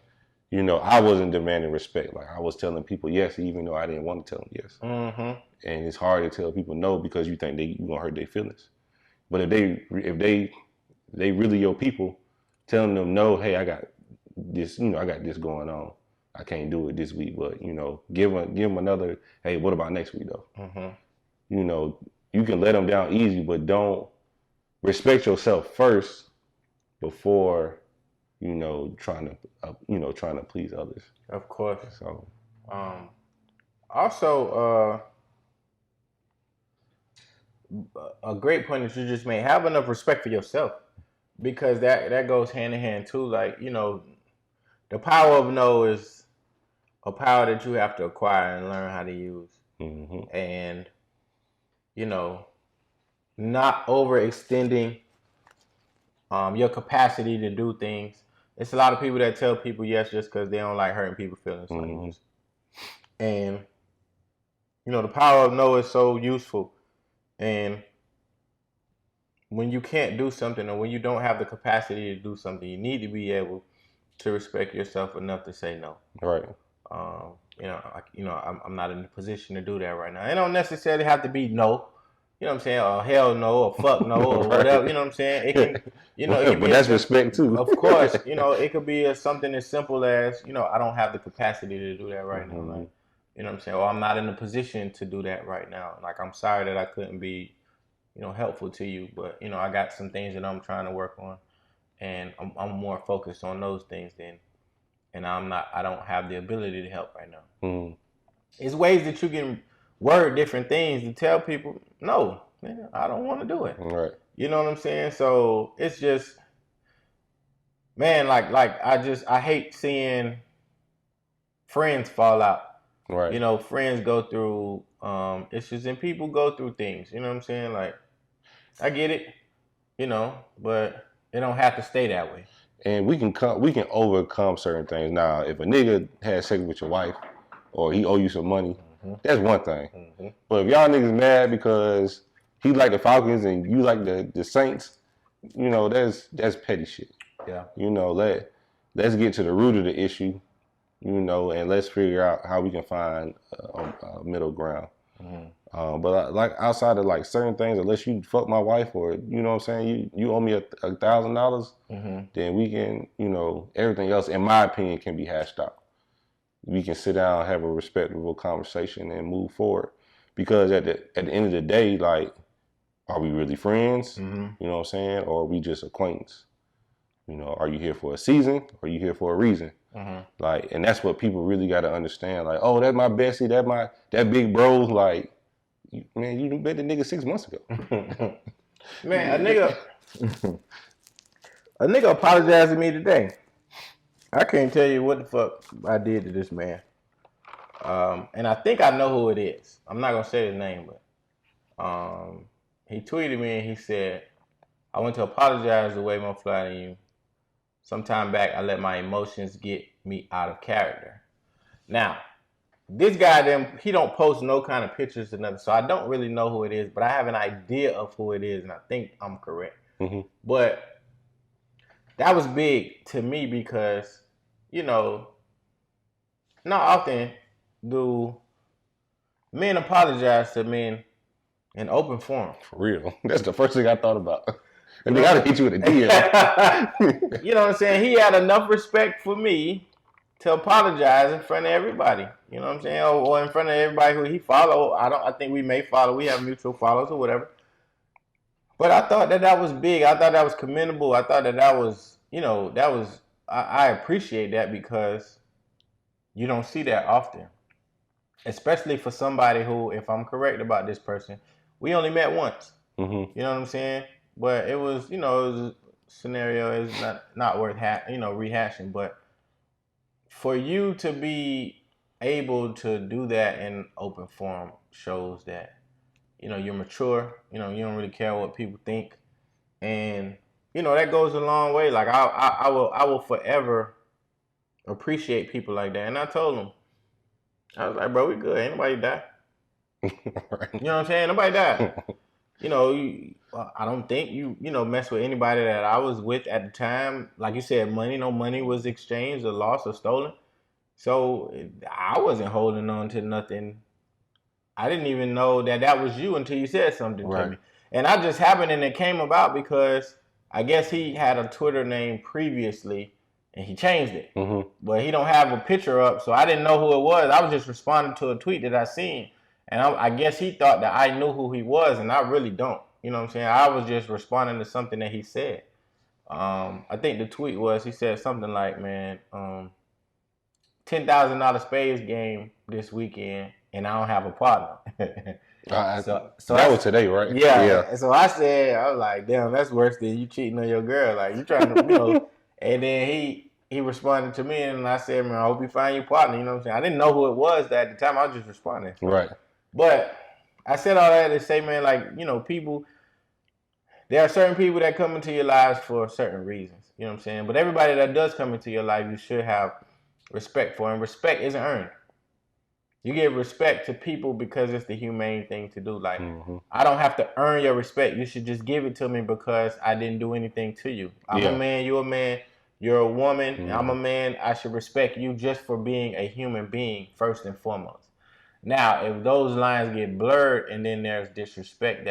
you know, I wasn't demanding respect. Like, I was telling people yes, even though I didn't want to tell them yes. And it's hard to tell people no because you think you're going to hurt their feelings. But if they really your people, telling them no, hey, I got this, you know, I got this going on. I can't do it this week, but, you know, give them another, hey, what about next week though? You know, you can let them down easy, but don't respect yourself first before, you know, trying to please others. Of course. So, also, a great point that you just made, have enough respect for yourself, because that goes hand in hand too. Like, you know, the power of no is a power that you have to acquire and learn how to use. And, you know, not overextending your capacity to do things. It's a lot of people that tell people yes just because they don't like hurting people's feelings. And, you know, the power of no is so useful. And when you can't do something, or when you don't have the capacity to do something, you need to be able to respect yourself enough to say no. Right. I'm not in a position to do that right now. It don't necessarily have to be no. You know what I'm saying? Or hell no, or fuck no, or Right. whatever. You know what I'm saying? It can, you know, it can but be that's respect too. Of course, you know, it could be something as simple as, you know, I don't have the capacity to do that right now. Like, you know what I'm saying? Or I'm not in a position to do that right now. Like, I'm sorry that I couldn't be, you know, helpful to you, but, you know, I got some things that I'm trying to work on, and I'm more focused on those things and I don't have the ability to help right now. It's ways that you can word different things to tell people, no, man, I don't want to do it. Right. You know what I'm saying? So it's just, man, like I hate seeing friends fall out. Right. You know, friends go through issues, and people go through things. You know what I'm saying? Like, I get it, you know, but it don't have to stay that way. And we can overcome certain things. Now, if a nigga had sex with your wife, or he owe you some money, that's one thing. But if y'all niggas mad because he like the Falcons and you like the Saints, you know, that's petty shit. Yeah. You know, let's get to the root of the issue, you know, and let's figure out how we can find a middle ground. But like outside of like certain things, unless you fuck my wife, or, you know what I'm saying, you owe me $1,000, then we can, you know, everything else, in my opinion, can be hashed out. We can sit down, have a respectable conversation, and move forward. Because at the end of the day, like, are we really friends? You know what I'm saying? Or are we just acquaintance? You know, are you here for a season or are you here for a reason? Like, and that's what people really got to understand. Like, oh, that's my bestie, that big bro. Like, man, you met the nigga 6 months ago. Man, a nigga apologized to me today. I can't tell you what the fuck I did to this man. And I think I know who it is. I'm not gonna say his name, but he tweeted me and he said, I want to apologize the way I'm flying you. Sometime back, I let my emotions get me out of character. Now, this guy, he don't post no kind of pictures or nothing, so I don't really know who it is, but I have an idea of who it is, and I think I'm correct. But that was big to me because, you know, not often do men apologize to men in open forum. For real. That's the first thing I thought about. And they gotta hit you with a DM. You know what I'm saying? He had enough respect for me to apologize in front of everybody. You know what I'm saying? Or in front of everybody who he followed. I think we may follow. We have mutual followers or whatever. But I thought that was big. I thought that was commendable. I thought that was, you know, I appreciate that because you don't see that often. Especially for somebody who, if I'm correct about this person, we only met once. You know what I'm saying? But it was, you know, it was a scenario. It's not worth rehashing. But for you to be able to do that in open forum shows that, you know, you're mature. You know, you don't really care what people think, and you know that goes a long way. Like I will forever appreciate people like that. And I told him, I was like, bro, we good. Ain't nobody die. Right. You know what I'm saying? Nobody died. You know, I don't think you mess with anybody that I was with at the time. Like you said, no money was exchanged or lost or stolen. So I wasn't holding on to nothing. I didn't even know that was you until you said something to me. And I just happened, and it came about because I guess he had a Twitter name previously and he changed it. But he don't have a picture up, so I didn't know who it was. I was just responding to a tweet that I seen. And I guess he thought that I knew who he was, and I really don't. You know what I'm saying? I was just responding to something that he said. I think the tweet was, he said something like, man, $10,000 spades game this weekend, and I don't have a partner. So that was today, right? Yeah. So I was like, damn, that's worse than you cheating on your girl. Like, you trying to, you know. And then he responded to me, and I said, man, I hope you find your partner. You know what I'm saying? I didn't know who it was at the time. I was just responding. Right. But I said all that to say, man, like, you know, there are certain people that come into your lives for certain reasons. You know what I'm saying? But everybody that does come into your life, you should have respect for. And respect isn't earned. You give respect to people because it's the humane thing to do. Like, I don't have to earn your respect. You should just give it to me because I didn't do anything to you. I'm a man, you're a man, you're a woman, I'm a man. I should respect you just for being a human being, first and foremost. Now, if those lines get blurred and then there's disrespect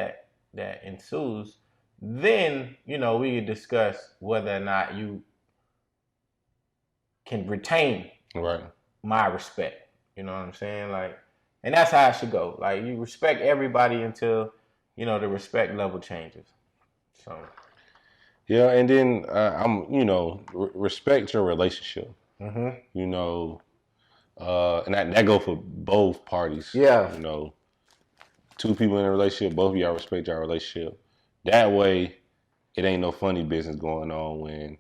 that ensues, then, you know, we could discuss whether or not you can retain my respect. You know what I'm saying? Like, and that's how it should go. Like, you respect everybody until, you know, the respect level changes. So. Yeah, and then respect your relationship. You know, and that go for both parties. Yeah. You know, two people in a relationship, both of y'all respect your relationship. That way, it ain't no funny business going on when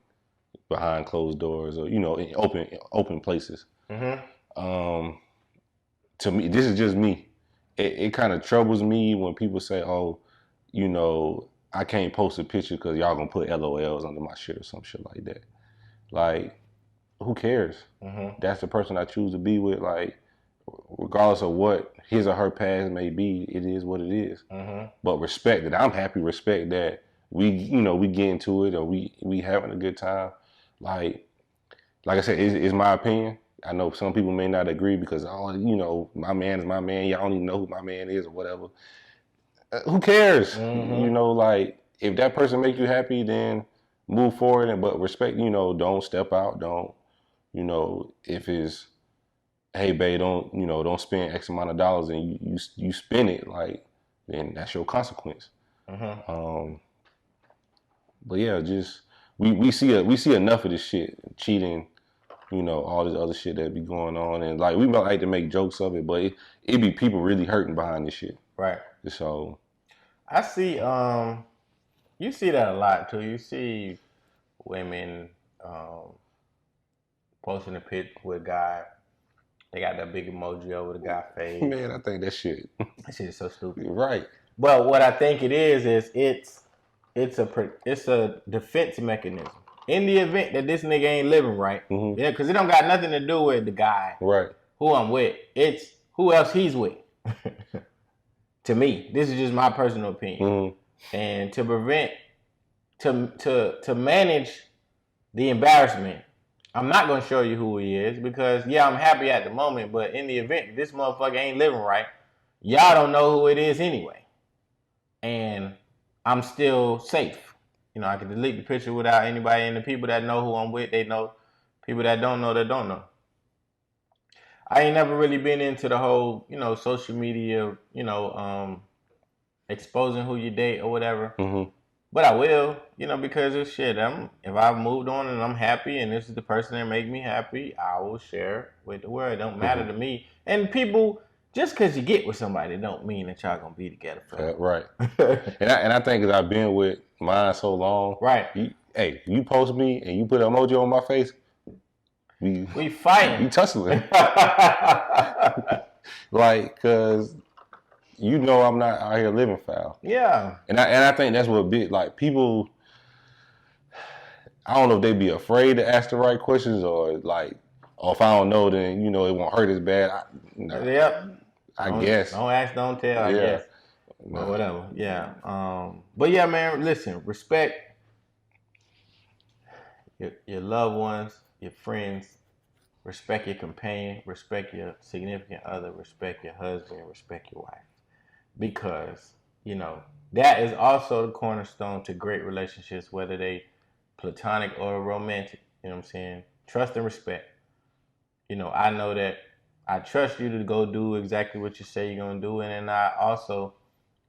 behind closed doors or, you know, in open places. To me, this is just me. It kind of troubles me when people say, oh, you know, I can't post a picture because y'all gonna put LOLs under my shit or some shit like that. Like, who cares? That's the person I choose to be with. Like, regardless of what his or her past may be, it is what it is. But respect that I'm happy, respect that we get into it or we having a good time. Like I said, it's my opinion. I know some people may not agree because, oh, you know, my man is my man. Y'all don't even know who my man is or whatever. Who cares? You know, like, if that person make you happy, then move forward. But respect, you know, don't step out. Don't, you know, if it's, hey, babe, don't spend X amount of dollars and you spend it, like, then that's your consequence. But yeah, just we see enough of this shit, cheating, all this other shit that be going on, and like we might like to make jokes of it, but it be people really hurting behind this shit. Right. So I see. You see that a lot too. You see women posting a pic with a guy. They got that big emoji over the guy's face. man, I think that shit is so stupid. right. But what I think it is it's a defense mechanism in the event that this nigga ain't living right. Yeah, because it don't got nothing to do with the guy Right. who I'm with. It's who else he's with. To me, this is just my personal opinion. And to prevent, to manage the embarrassment, I'm not going to show you who he is because, yeah, I'm happy at the moment, but in the event this motherfucker ain't living right, y'all don't know who it is anyway. And I'm still safe. I can delete the picture without anybody, and the people that know who I'm with, they know. People that don't know, they don't know. I ain't never really been into the whole, social media, exposing who you date or whatever. But I will, because it's shit. If I've moved on and I'm happy and this is the person that make me happy, I will share with the world. It don't matter to me. And people, just because you get with somebody don't mean that y'all going to be together forever. Right. and I think because I've been with mine so long. Right. You post me and you put an emoji on my face, we fighting. We tussling. Like, because I'm not out here living foul. Yeah. And I think that's what people, I don't know if they be afraid to ask the right questions or if I don't know, then, it won't hurt as bad. Yep. I guess. Don't ask, don't tell, I guess. No. Or whatever. Yeah. But yeah, man, listen, respect your loved ones, your friends, respect your companion, respect your significant other, respect your husband, respect your wife. Because, that is also the cornerstone to great relationships, whether they platonic or romantic. You know what I'm saying? Trust and respect. I know that I trust you to go do exactly what you say you're going to do, and then I also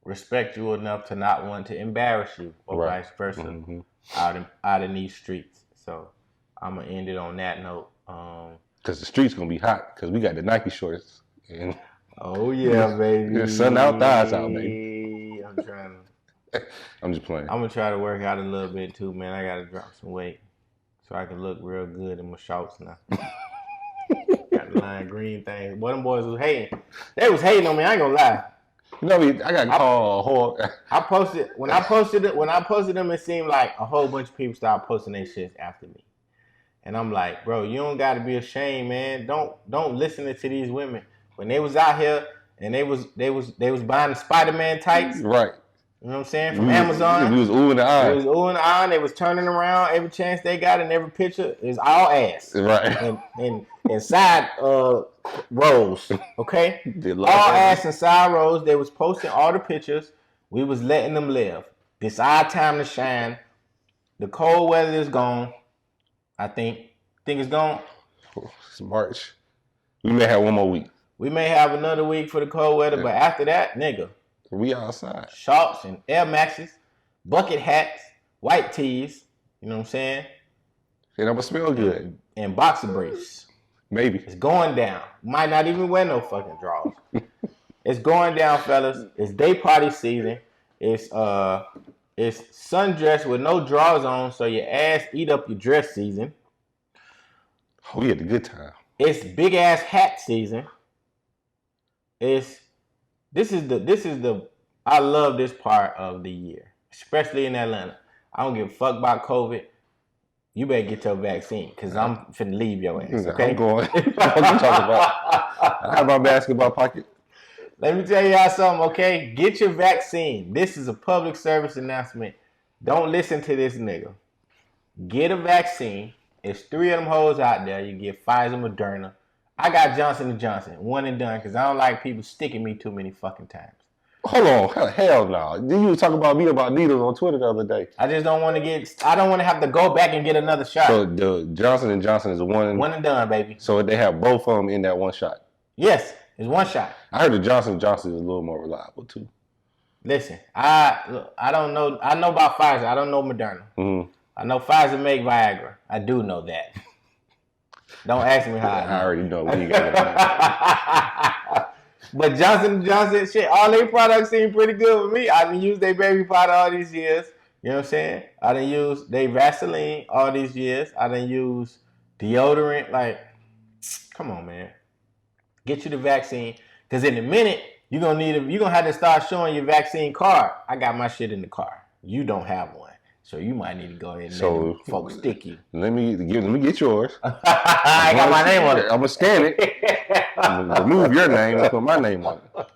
respect you enough to not want to embarrass you or vice versa out in these streets. So I'm going to end it on that note. Because the streets going to be hot because we got the Nike shorts. And oh, yeah, baby. Sun out, thighs out, baby. I'm just playing. I'm going to try to work out a little bit too, man. I got to drop some weight so I can look real good in my shorts now. Got the lime green thing. Boy, them boys was hating. They was hating on me. I ain't gonna lie. I got called a whore. When I posted them, it seemed like a whole bunch of people started posting their shit after me. And I'm like, bro, you don't gotta be ashamed, man. Don't listen to these women. When they was out here and they was buying the Spider-Man tights. Right. You know what I'm saying? From Amazon. We was oohing the eye. It was oohing the eye. They was turning around every chance they got, and every picture is all ass. Right. And side rows, okay? All ass and side rows. They was posting all the pictures. We was letting them live. This our time to shine. The cold weather is gone. I think it's gone. It's March. We may have one more week. We may have another week for the cold weather, but after that, nigga. We outside. Shorts and Air Maxes, bucket hats, white tees, you know what I'm saying? And I'm going to smell good. And boxer briefs. Maybe. It's going down. Might not even wear no fucking drawers. It's going down, fellas. It's day party season. It's sundress with no drawers on, so your ass eat up your dress season. Oh, we had a good time. It's big ass hat season. This is the I love this part of the year, especially in Atlanta. I don't give a fuck about COVID. You better get your vaccine because I'm finna leave your ass. Okay? I'm going. What you talking about? I have my basketball pocket. Let me tell y'all something, okay? Get your vaccine. This is a public service announcement. Don't listen to this nigga. Get a vaccine. There's 3 of them hoes out there. You get Pfizer, Moderna. I got Johnson & Johnson, one and done, because I don't like people sticking me too many fucking times. Hold on. Hell no. You were talking about me about needles on Twitter the other day. I just don't want to have to go back and get another shot. So the Johnson & Johnson is one and done, baby. So they have both of them in that one shot? Yes, it's one shot. I heard the Johnson & Johnson is a little more reliable, too. Listen, I don't know. I know about Pfizer. I don't know Moderna. Mm-hmm. I know Pfizer make Viagra. I do know that. Don't ask me how. I already know. We ain't got that. But Johnson & Johnson, shit, all their products seem pretty good with me. I done used their baby powder all these years. You know what I'm saying? I done used their Vaseline all these years. I done used deodorant. Like, come on, man. Get you the vaccine. Because in a minute, you're gonna have to start showing your vaccine card. I got my shit in the car. You don't have one. So you might need to go ahead and let them folks stick you. Let me get yours. I got my name on it. I'm gonna scan it. I'm gonna remove your name and put my name on it.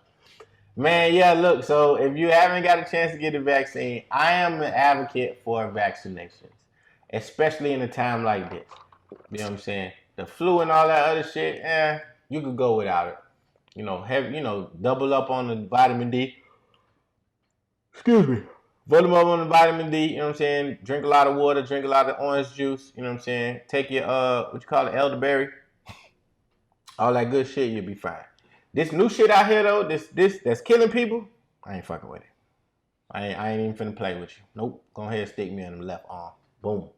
Man, yeah, look, so if you haven't got a chance to get the vaccine, I am an advocate for vaccinations, especially in a time like this. You know what I'm saying? The flu and all that other shit, you could go without it. You know, double up on the vitamin D. Excuse me. Double them up on the vitamin D, you know what I'm saying? Drink a lot of water, drink a lot of orange juice, you know what I'm saying? Take your, elderberry. All that good shit, you'll be fine. This new shit out here, though, this that's killing people, I ain't fucking with it. I ain't even finna play with you. Nope. Go ahead and stick me on the left arm. Boom.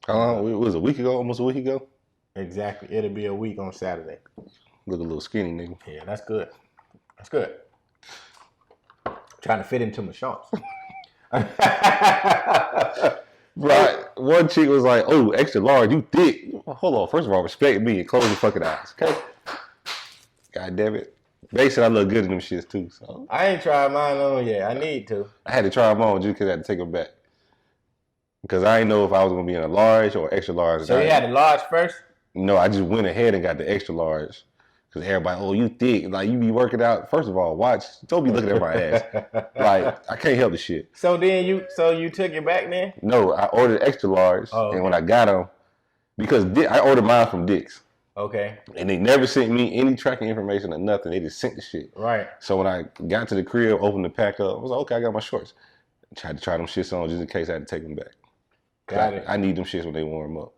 How long? It was a week ago? Almost a week ago? Exactly. It'll be a week on Saturday. Look a little skinny, nigga. Yeah, that's good. That's good. Trying to fit into my shorts. Right. One chick was like, "Oh, extra large, you thick." Hold on. First of all, respect me and close your fucking eyes, okay? God damn it. They said I look good in them shits too. So I ain't tried mine on yet. I need to. I had to try them on just because I had to take them back. Because I didn't know if I was going to be in a large or extra large. So you had the large first? No, I just went ahead and got the extra large. Because everybody, oh, you thick. Like, you be working out. First of all, watch. Don't be looking at my ass. Like, I can't help the shit. So then you took it back then? No, I ordered extra large. Oh, okay. And when I got them, because I ordered mine from Dick's. Okay. And they never sent me any tracking information or nothing. They just sent the shit. Right. So when I got to the crib, opened the pack up, I was like, okay, I got my shorts. Tried to try them shits on just in case I had to take them back. Got it. I need them shits when they warm up.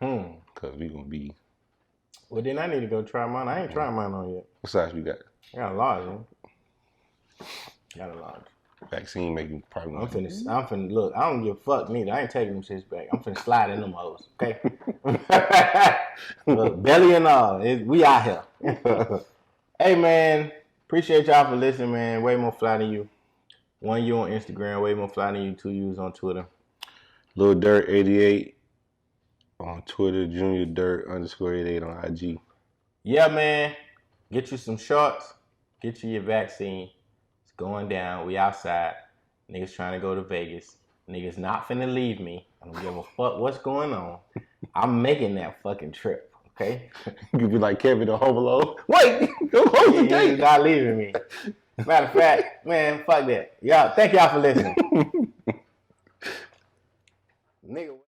Because we going to be... Well, then I need to go try mine. I ain't tried mine on yet. What size you got? I got a large, man. Got a large. Vaccine make you probably I'm finna, look, I don't give a fuck neither. I ain't taking them shits back. I'm finna slide in them hoes, okay? Look, belly and all, we out here. Hey, man, appreciate y'all for listening, man. Way more fly than you. 1 U on Instagram, way more fly than you. 2 U's on Twitter. Lil Dirt 88 on Twitter, Junior Dirt _88 on IG. Yeah, man. Get you some shorts. Get you your vaccine. It's going down. We outside. Niggas trying to go to Vegas. Niggas not finna leave me. I don't give a fuck what's going on. I'm making that fucking trip, okay? You be like Kevin the Home Alone. Wait, go close the You're gate. not leaving me. Matter of fact, man, fuck that. Y'all, thank y'all for listening. Nigga.